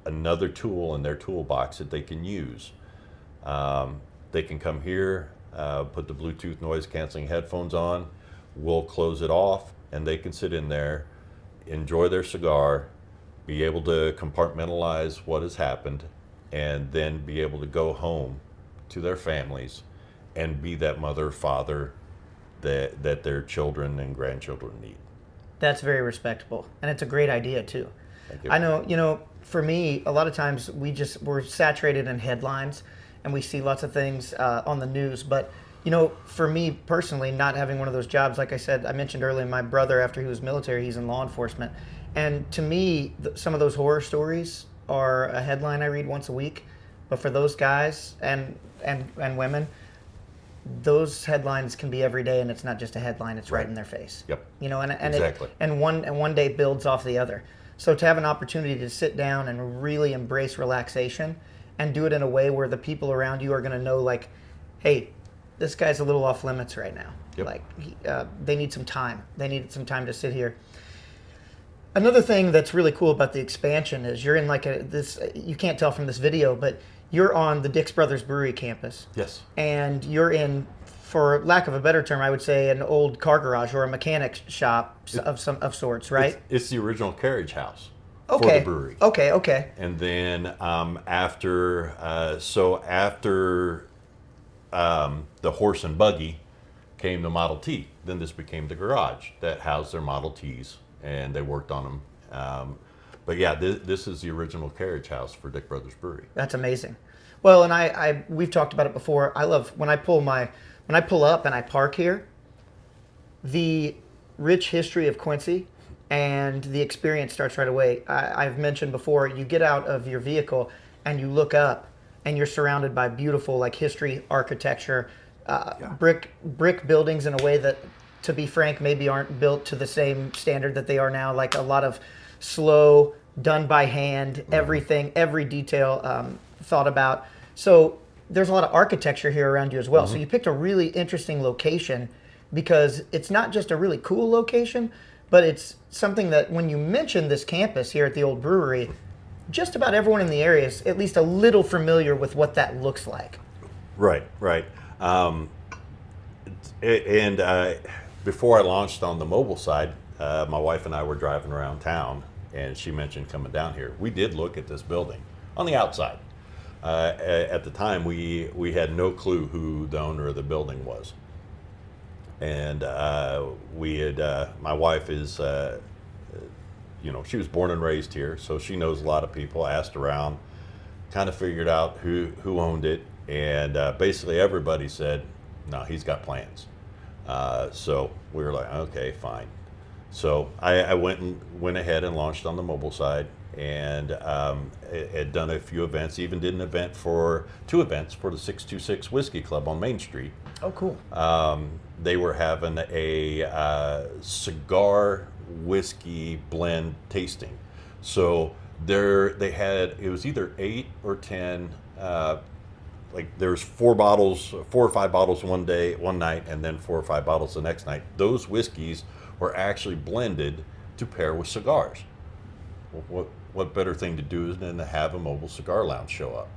another tool in their toolbox that they can use. They can come here, put the Bluetooth noise canceling headphones on, we'll close it off, and they can sit in there, enjoy their cigar, be able to compartmentalize what has happened, and then be able to go home to their families and be that mother, father that their children and grandchildren need. That's very respectable, and it's a great idea too. Thank you. I know, for me, a lot of times we're saturated in headlines, and we see lots of things on the news. But for me personally, not having one of those jobs, like I said, I mentioned earlier, my brother, after he was military, he's in law enforcement, and to me, some of those horror stories are a headline I read once a week. But for those guys and women, those headlines can be every day, and it's not just a headline; it's right in their face. Yep. And Exactly. One day builds off the other. So to have an opportunity to sit down and really embrace relaxation, and do it in a way where the people around you are going to know, like, hey, this guy's a little off limits right now. Yep. Like they need some time. They need some time to sit here. Another thing that's really cool about the expansion is you're in you can't tell from this video, but you're on the Dix Brothers Brewery campus. Yes. And you're in, for lack of a better term, I would say an old car garage or a mechanic shop of sorts, right? It's the original carriage house for the brewery. Okay. And then after the horse and buggy came the Model T. Then this became the garage that housed their Model Ts, and they worked on them. But yeah, this is the original carriage house for Dick Brothers Brewery. That's amazing. Well, and we've talked about it before. I love when I pull up and I park here, the rich history of Quincy and the experience starts right away. I've mentioned before, you get out of your vehicle and you look up and you're surrounded by beautiful like history, architecture, brick buildings in a way that, to be frank, maybe aren't built to the same standard that they are now. Like a lot of slow, done by hand, everything, every detail thought about. So there's a lot of architecture here around you as well. So you picked a really interesting location because it's not just a really cool location, but it's something that when you mention this campus here at the old brewery, just about everyone in the area is at least a little familiar with what that looks like. Right. Before I launched on the mobile side, my wife and I were driving around town, and she mentioned coming down here. We did look at this building on the outside. At the time, we had no clue who the owner of the building was. And my wife is, she was born and raised here, so she knows a lot of people, asked around, kind of figured out who owned it, and basically everybody said, no, he's got plans. So we were like, okay, fine. So I went ahead and launched on the mobile side, and had done a few events, even did two events for the 626 Whiskey Club on Main Street. Oh, cool. They were having a cigar whiskey blend tasting. So it was either 8 or 10, like there's 4 or 5 bottles one night, and then 4 or 5 bottles the next night. Those whiskeys were actually blended to pair with cigars. What better thing to do than to have a mobile cigar lounge show up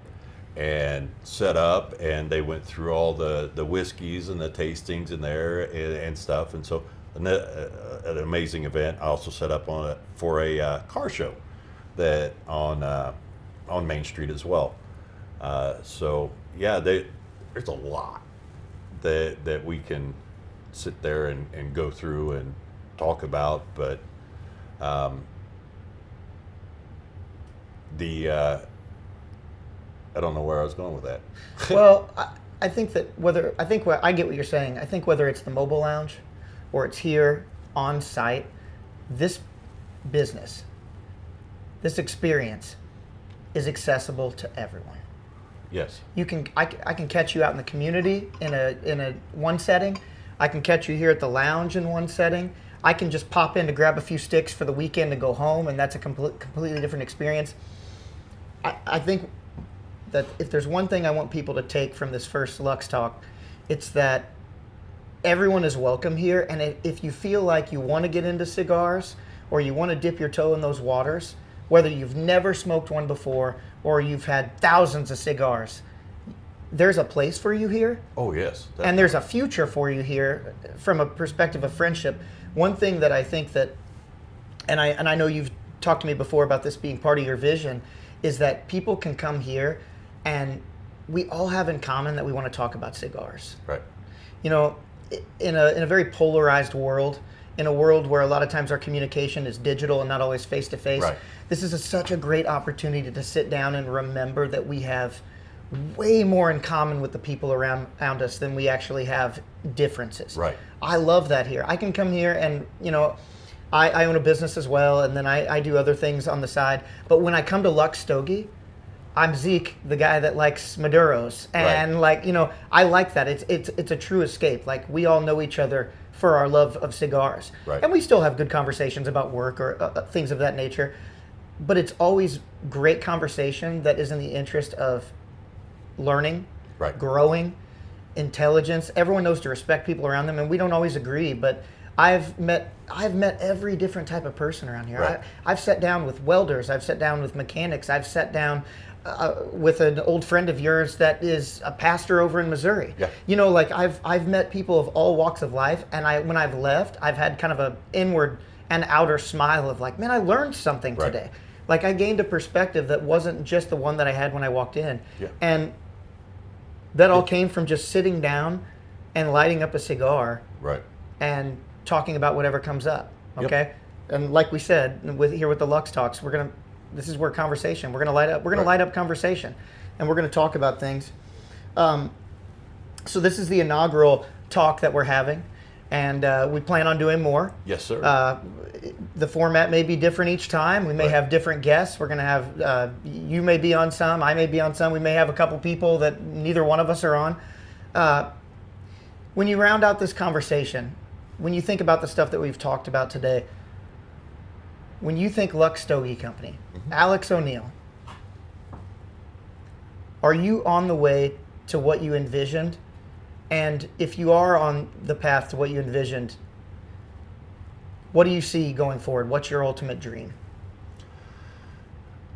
and set up, and they went through all the whiskeys and the tastings in there and stuff. And so an amazing event. I also set up for a car show that on Main Street as well. So yeah, there's a lot that we can sit there and go through and talk about, but I don't know where I was going with that. Well, I think that I get what you're saying. I think whether it's the mobile lounge or it's here on site, this business, this experience is accessible to everyone. Yes. I can catch you out in the community in a one setting. I can catch you here at the lounge in one setting. I can just pop in to grab a few sticks for the weekend to go home, and that's a completely different experience. I think that if there's one thing I want people to take from this first Luxe Talk, it's that everyone is welcome here. And if you feel like you want to get into cigars or you want to dip your toe in those waters, whether you've never smoked one before or you've had thousands of cigars, there's a place for you here. Oh, yes. Definitely. And there's a future for you here from a perspective of friendship. One thing that I think that, and I know you've talked to me before about this being part of your vision, is that people can come here and we all have in common that we want to talk about cigars. Right. You know, in a very polarized world, in a world where a lot of times our communication is digital and not always face to face, this is such a great opportunity to sit down and remember that we have way more in common with the people around us than we actually have differences. Right. I love that here. I can come here and, I own a business as well, and then I do other things on the side. But when I come to Luxe Stogie, I'm Zeke, the guy that likes Maduros. And I like that. It's a true escape. Like, we all know each other for our love of cigars. Right. And we still have good conversations about work or things of that nature. But it's always great conversation that is in the interest of learning, growing, intelligence. Everyone knows to respect people around them, and we don't always agree, but I've met every different type of person around here. Right. I've sat down with welders, I've sat down with mechanics, I've sat down with an old friend of yours that is a pastor over in Missouri. Yeah. I've met people of all walks of life, and when I've left, I've had kind of a inward and outer smile of like, man, I learned something today. Like, I gained a perspective that wasn't just the one that I had when I walked in. Yeah. And that all came from just sitting down and lighting up a cigar Right. and talking about whatever comes up. Okay? Yep. And like we said, with the Luxe Talks, this is where conversation. We're gonna light up. We're gonna light up conversation, and we're gonna talk about things. So this is the inaugural talk that we're having, and we plan on doing more. Yes, sir. The format may be different each time. We may have different guests. We're going to have, you may be on some, I may be on some. We may have a couple people that neither one of us are on. When you round out this conversation, when you think about the stuff that we've talked about today, when you think Luxe Stogie Company, Alex O'Neill, are you on the way to what you envisioned? And if you are on the path to what you envisioned, what do you see going forward? What's your ultimate dream?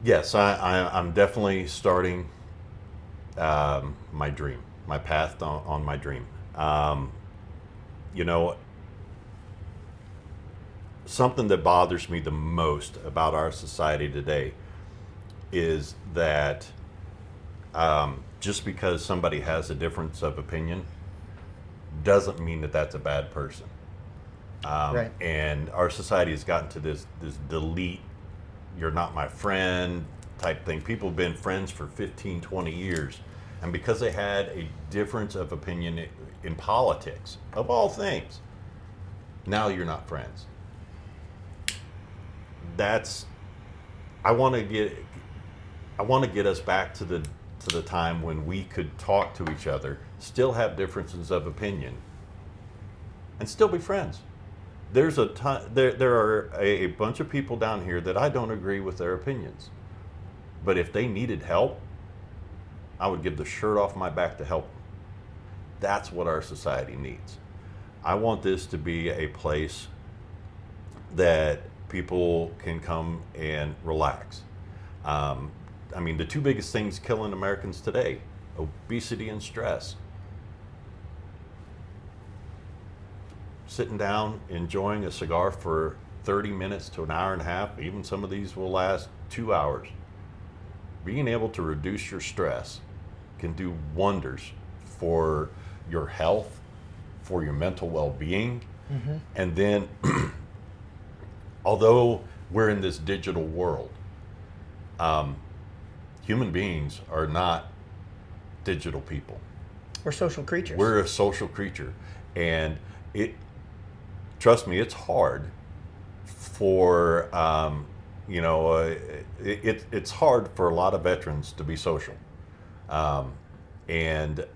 Yes, I'm definitely starting my dream, my path on my dream. You know, something that bothers me the most about our society today is that just because somebody has a difference of opinion doesn't mean that that's a bad person. Right. And our society has gotten to this delete, you're not my friend type thing. People have been friends for 15, 20 years. And because they had a difference of opinion in politics, of all things, now you're not friends. I want to get us back to the time when we could talk to each other, still have differences of opinion, and still be friends. There are a bunch of people down here that I don't agree with their opinions, but if they needed help, I would give the shirt off my back to help them. That's what our society needs. I want this to be a place that people can come and relax. I mean, the two biggest things killing Americans today, obesity and stress. Sitting down, enjoying a cigar for 30 minutes to an hour and a half, even some of these will last 2 hours. Being able to reduce your stress can do wonders for your health, for your mental well-being. And then, although we're in this digital world, human beings are not digital people. We're social creatures. We're a social creature, and trust me, it's hard for it's hard for a lot of veterans to be social, and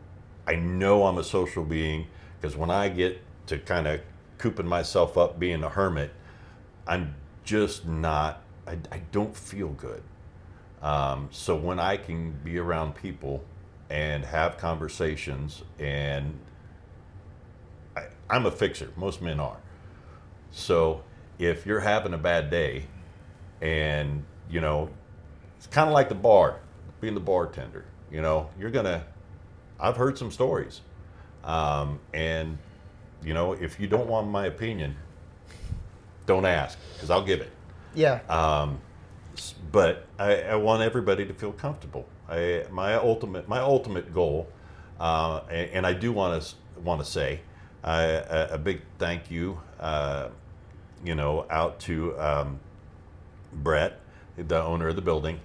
I know I'm a social being because when I get to kind of cooping myself up being a hermit, I'm just not. I don't feel good. So when I can be around people and have conversations, and I'm a fixer. Most men are. So if you're having a bad day, and it's kind of like the bar, being the bartender. I've heard some stories, and if you don't want my opinion, don't ask because I'll give it. Yeah. But I want everybody to feel comfortable. My ultimate goal, and I do want to say a big thank you, out to Brett, the owner of the building.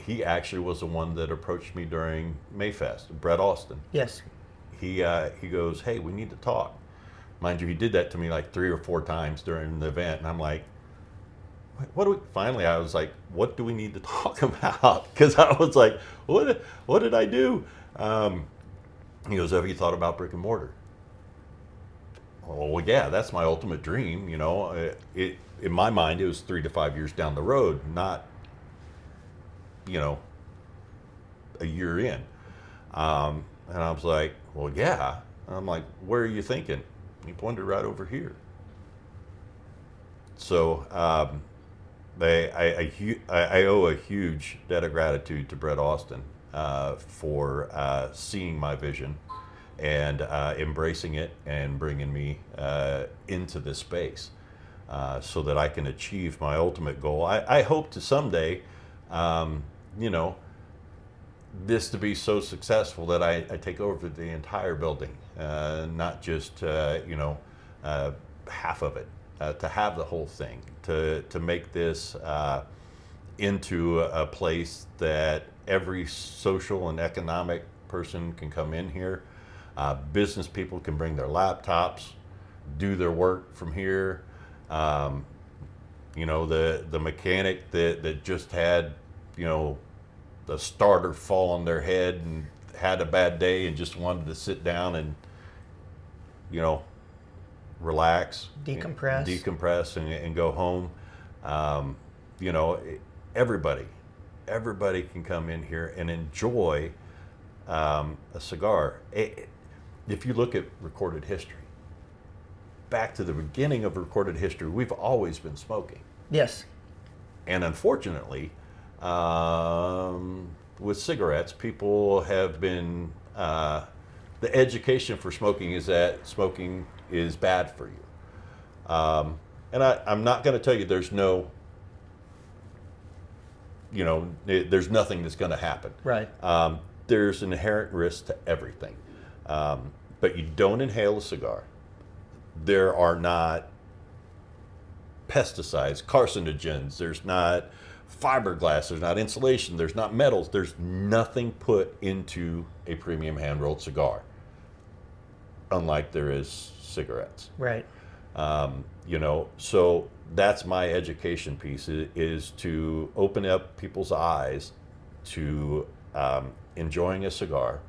He actually was the one that approached me during Mayfest. Brett Austin. Yes. He goes, "Hey, we need to talk." Mind you, he did that to me like 3 or 4 times during the event, and I'm like, finally I was like, what do we need to talk about? Because I was like, what did I do? He goes, have you thought about brick and mortar? Oh, well, yeah, that's my ultimate dream. In my mind, it was 3 to 5 years down the road, not, a year in. And I was like, well, yeah. And I'm like, where are you thinking? He pointed right over here. So, I owe a huge debt of gratitude to Brett Austin for seeing my vision and embracing it and bringing me into this space so that I can achieve my ultimate goal. I hope to someday, this to be so successful that I take over the entire building, not just half of it. to have the whole thing, to make this into a place that every social and economic person can come in here. Business people can bring their laptops, do their work from here. You know, the mechanic that just had, you know, the starter fall on their head and had a bad day and just wanted to sit down and, you know, relax, decompress and go home. You know, everybody can come in here and enjoy a cigar. If you look at recorded history, back to the beginning of recorded history, we've always been smoking. Yes. And unfortunately, with cigarettes, people have been, the education for smoking is that smoking is bad for you. And I'm not going to tell you there's no, you know, there's nothing that's going to happen. Right. There's an inherent risk to everything. But you don't inhale a cigar. There are not pesticides, carcinogens, there's not fiberglass, there's not insulation, there's not metals, there's nothing put into a premium hand-rolled cigar, unlike there is cigarettes. Right. You know, so that's my education piece, is to open up people's eyes to enjoying a cigar.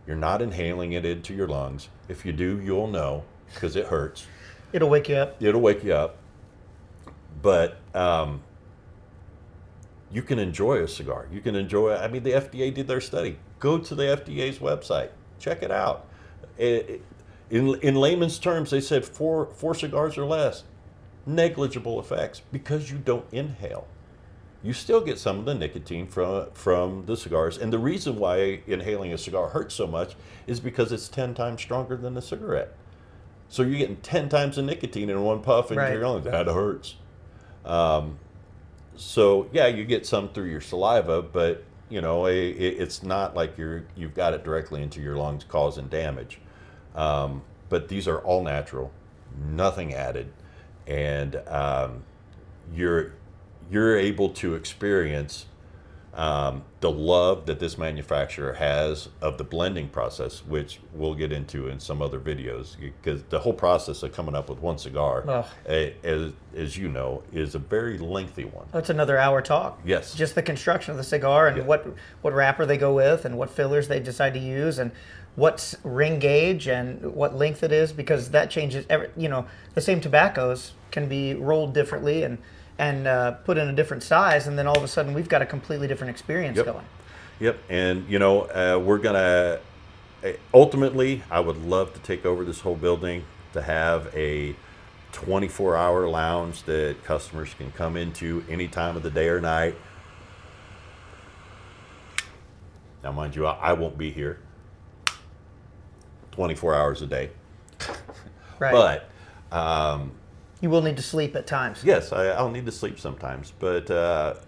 You're not inhaling it into your lungs. If you do, you'll know, because it hurts. It'll wake you up. It'll wake you up. But you can enjoy a cigar. You can enjoy, I mean, the FDA did their study. Go to the FDA's website. Check it out. In layman's terms, they said four cigars or less, negligible effects, because you don't inhale. You still get some of the nicotine from the cigars. And the reason why inhaling a cigar hurts so much is because it's 10 times stronger than a cigarette. So you're getting 10 times the nicotine in one puff, and right. you're going, that hurts. So yeah, you get some through your saliva, but you know, it's not like you've got it directly into your lungs causing damage. But these are all natural, nothing added, and you're able to experience the love that this manufacturer has of the blending process, which we'll get into in some other videos, because the whole process of coming up with one cigar, as you know, is a very lengthy one. That's another hour talk. Yes. Just the construction of the cigar and what wrapper they go with and what fillers they decide to use and what ring gauge and what length it is, because that changes. You know, the same tobaccos can be rolled differently and put in a different size, and then all of a sudden we've got a completely different experience going. Yep, and you know, we're gonna, ultimately, I would love to take over this whole building, to have a 24-hour lounge that customers can come into any time of the day or night. Now, mind you, I won't be here 24 hours a day. Right. But you will need to sleep at times. yes, I'll need to sleep sometimes. But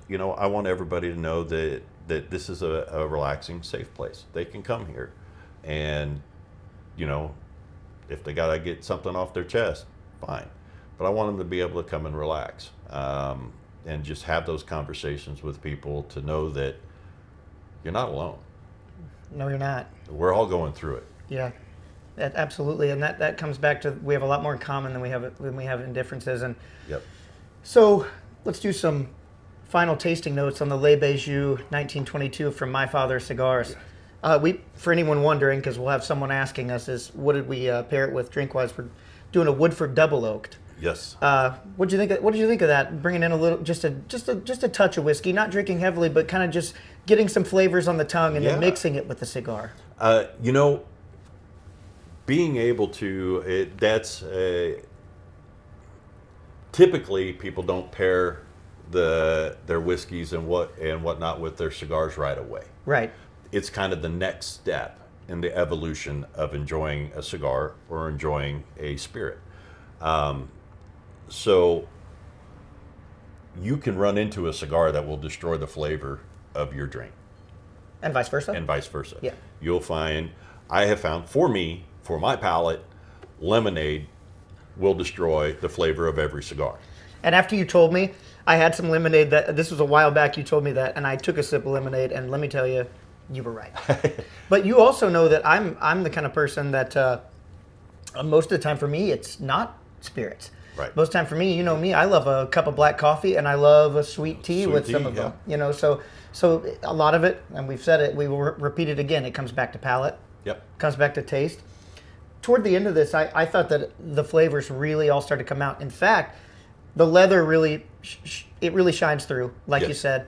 you know, I want everybody to know that this is a relaxing, safe place. They can come here, and you know, if they gotta get something off their chest, fine. But I want them to be able to come and relax, and just have those conversations with people, to know that you're not alone. No, you're not. We're all going through it. Yeah, absolutely, and that comes back to, we have a lot more in common than we have in differences. And Yep. so let's do some final tasting notes on the Le Bijou 1922 from My Father Cigars. For anyone wondering, because we'll have someone asking us, is what did we pair it with drink-wise? We're doing a Woodford Double Oaked. Yes. What did you think of that? Bringing in a little, just a touch of whiskey, not drinking heavily, but kind of just getting some flavors on the tongue and then mixing it with the cigar. You know, being able to, typically people don't pair their whiskeys and whatnot with their cigars right away. Right. It's kind of the next step in the evolution of enjoying a cigar or enjoying a spirit. So you can run into a cigar that will destroy the flavor of your drink. And vice versa? And vice versa. Yeah. You'll find, I have found, for me, for my palate, lemonade will destroy the flavor of every cigar. And after you told me, I had some lemonade. That this was a while back. You told me that, and I took a sip of lemonade, and let me tell you, you were right. But you also know that I'm the kind of person that most of the time for me it's not spirits. Right. Most of the time for me, you know me, I love a cup of black coffee, and I love a sweet tea Sweet with tea, some of yeah. them. You know, so a lot of it, and we've said it, we will repeat it again. It comes back to palate. Yep. Comes back to taste. Toward the end of this, I thought that the flavors really all started to come out. In fact, the leather really, it really shines through, like you Yes. said.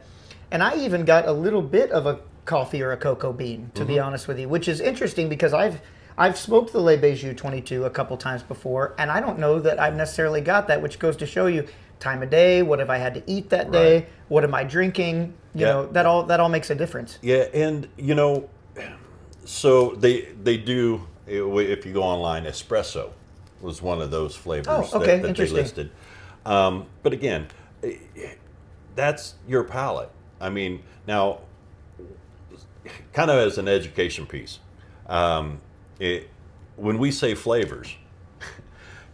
And I even got a little bit of a coffee or a cocoa bean, to be honest with you, which is interesting because I've smoked the Le Bijou 22 a couple times before, and I don't know that I've necessarily got that, which goes to show you time of day, what have I had to eat that day, Right. what am I drinking, you Yeah. know, that all makes a difference. Yeah, and you know, so they do. If you go online, espresso was one of those flavors Oh, okay, that they interesting. listed. But again, that's your palate. I mean, now, kind of as an education piece, when we say flavors,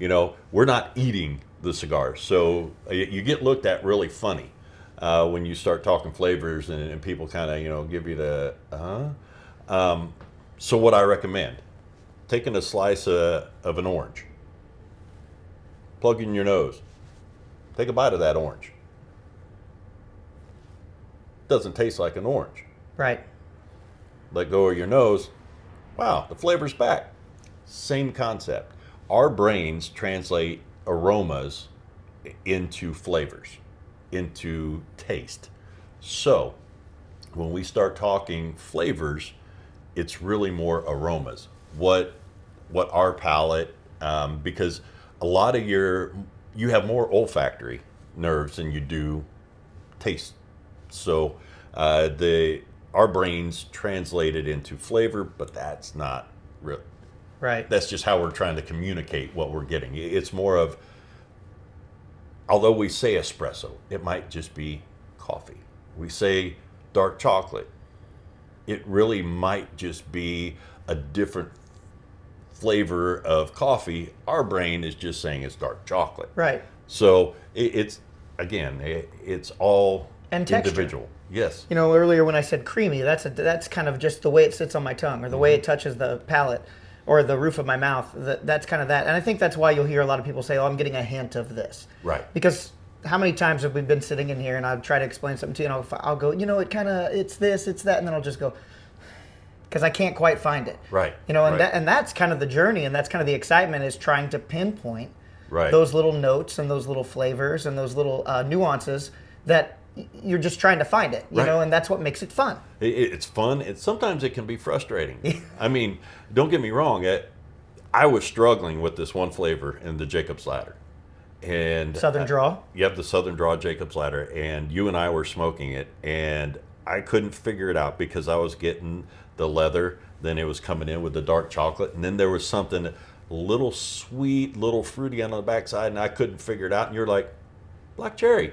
you know, we're not eating the cigar, so you get looked at really funny when you start talking flavors, and people kind of, you know, give you the so what I recommend, taking a slice of an orange, plug in your nose, take a bite of that orange. Doesn't taste like an orange. Right. Let go of your nose. Wow, the flavor's back. Same concept. Our brains translate aromas into flavors, into taste. So when we start talking flavors, it's really more aromas. What our palate, because a lot of you have more olfactory nerves than you do taste. So our brains translate it into flavor, but that's not real. Right. That's just how we're trying to communicate what we're getting. It's more of, although we say espresso, it might just be coffee. We say dark chocolate, it really might just be a different flavor of coffee. Our brain is just saying it's dark chocolate. Right. So it's all And texture. individual. Yes. You know, earlier when I said creamy, that's kind of just the way it sits on my tongue or the way it touches the palate or the roof of my mouth. That's kind of that. And I think that's why you'll hear a lot of people say, oh, I'm getting a hint of this. Right. Because how many times have we been sitting in here and I'll try to explain something to you and I'll go, you know, it's this, it's that, and then I'll just go, because I can't quite find it. Right. You know, and Right. that's kind of the journey and that's kind of the excitement is trying to pinpoint Right. those little notes and those little flavors and those little nuances that you're just trying to find it, you Right. know, and that's what makes it fun. It's fun. Sometimes it can be frustrating. I mean, don't get me wrong. I was struggling with this one flavor in the Jacob's Ladder. And Southern Draw. Yep, the Southern Draw Jacob's Ladder. And you and I were smoking it. And I couldn't figure it out because I was getting the leather. Then it was coming in with the dark chocolate. And then there was something a little sweet, little fruity on the backside. And I couldn't figure it out. And you're like, black cherry.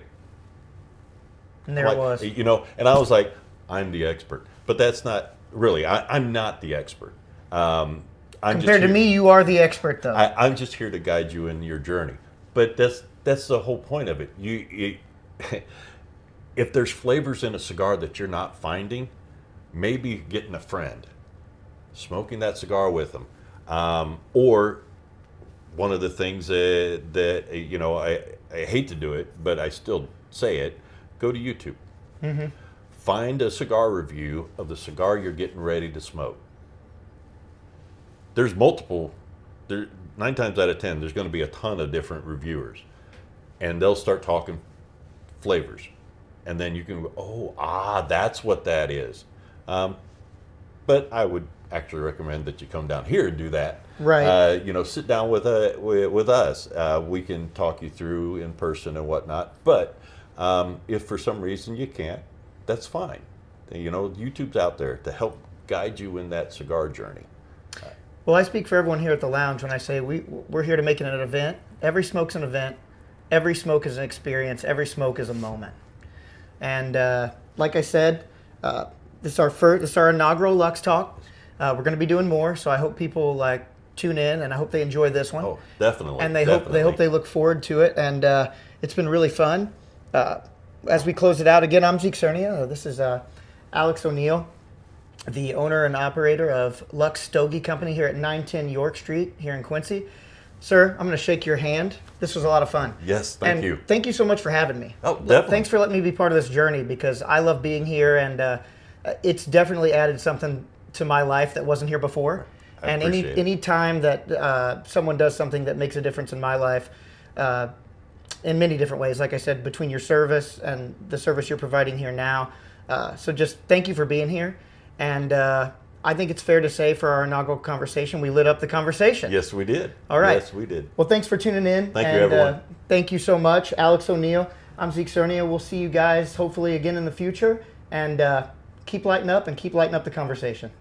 And there it was. You know, and I was like, I'm the expert. But that's not really, I'm not the expert. I'm Compared to just me, you are the expert, though. I'm just here to guide you in your journey. But that's the whole point of it. If there's flavors in a cigar that you're not finding, maybe getting a friend, smoking that cigar with them, or one of the things that you know, I hate to do it, but I still say it. Go to YouTube. Mm-hmm. Find a cigar review of the cigar you're getting ready to smoke. There's multiple. 9 times out of 10, there's going to be a ton of different reviewers, and they'll start talking flavors, and then you can go, that's what that is. But I would actually recommend that you come down here and do that. Right. You know, sit down with us. We can talk you through in person and whatnot. But if for some reason you can't, that's fine. You know, YouTube's out there to help guide you in that cigar journey. Well, I speak for everyone here at the lounge when I say we're here to make it an event. Every smoke's an event. Every smoke is an experience. Every smoke is a moment. And like I said, this is our inaugural Luxe Talk. We're going to be doing more, so I hope people tune in, and I hope they enjoy this one. Oh, definitely. And they definitely. hope they look forward to it. And it's been really fun. As we close it out again, I'm Zeke Cernea. This is Alex O'Neill, the owner and operator of Luxe Stogie Company here at 910 York Street here in Quincy. Sir, I'm going to shake your hand. This was a lot of fun. Yes, thank you. Thank you so much for having me. Oh, definitely. Thanks for letting me be part of this journey, because I love being here, and it's definitely added something to my life that wasn't here before. I And appreciate it. any time that someone does something that makes a difference in my life, in many different ways, like I said, between your service and the service you're providing here now. So just thank you for being here. And I think it's fair to say for our inaugural conversation, we lit up the conversation. Yes, we did. All right. Yes, we did. Well, thanks for tuning in. Thank you, everyone. Thank you so much. Alex O'Neill. I'm Zeke Cernea. We'll see you guys hopefully again in the future. And keep lighting up and keep lighting up the conversation.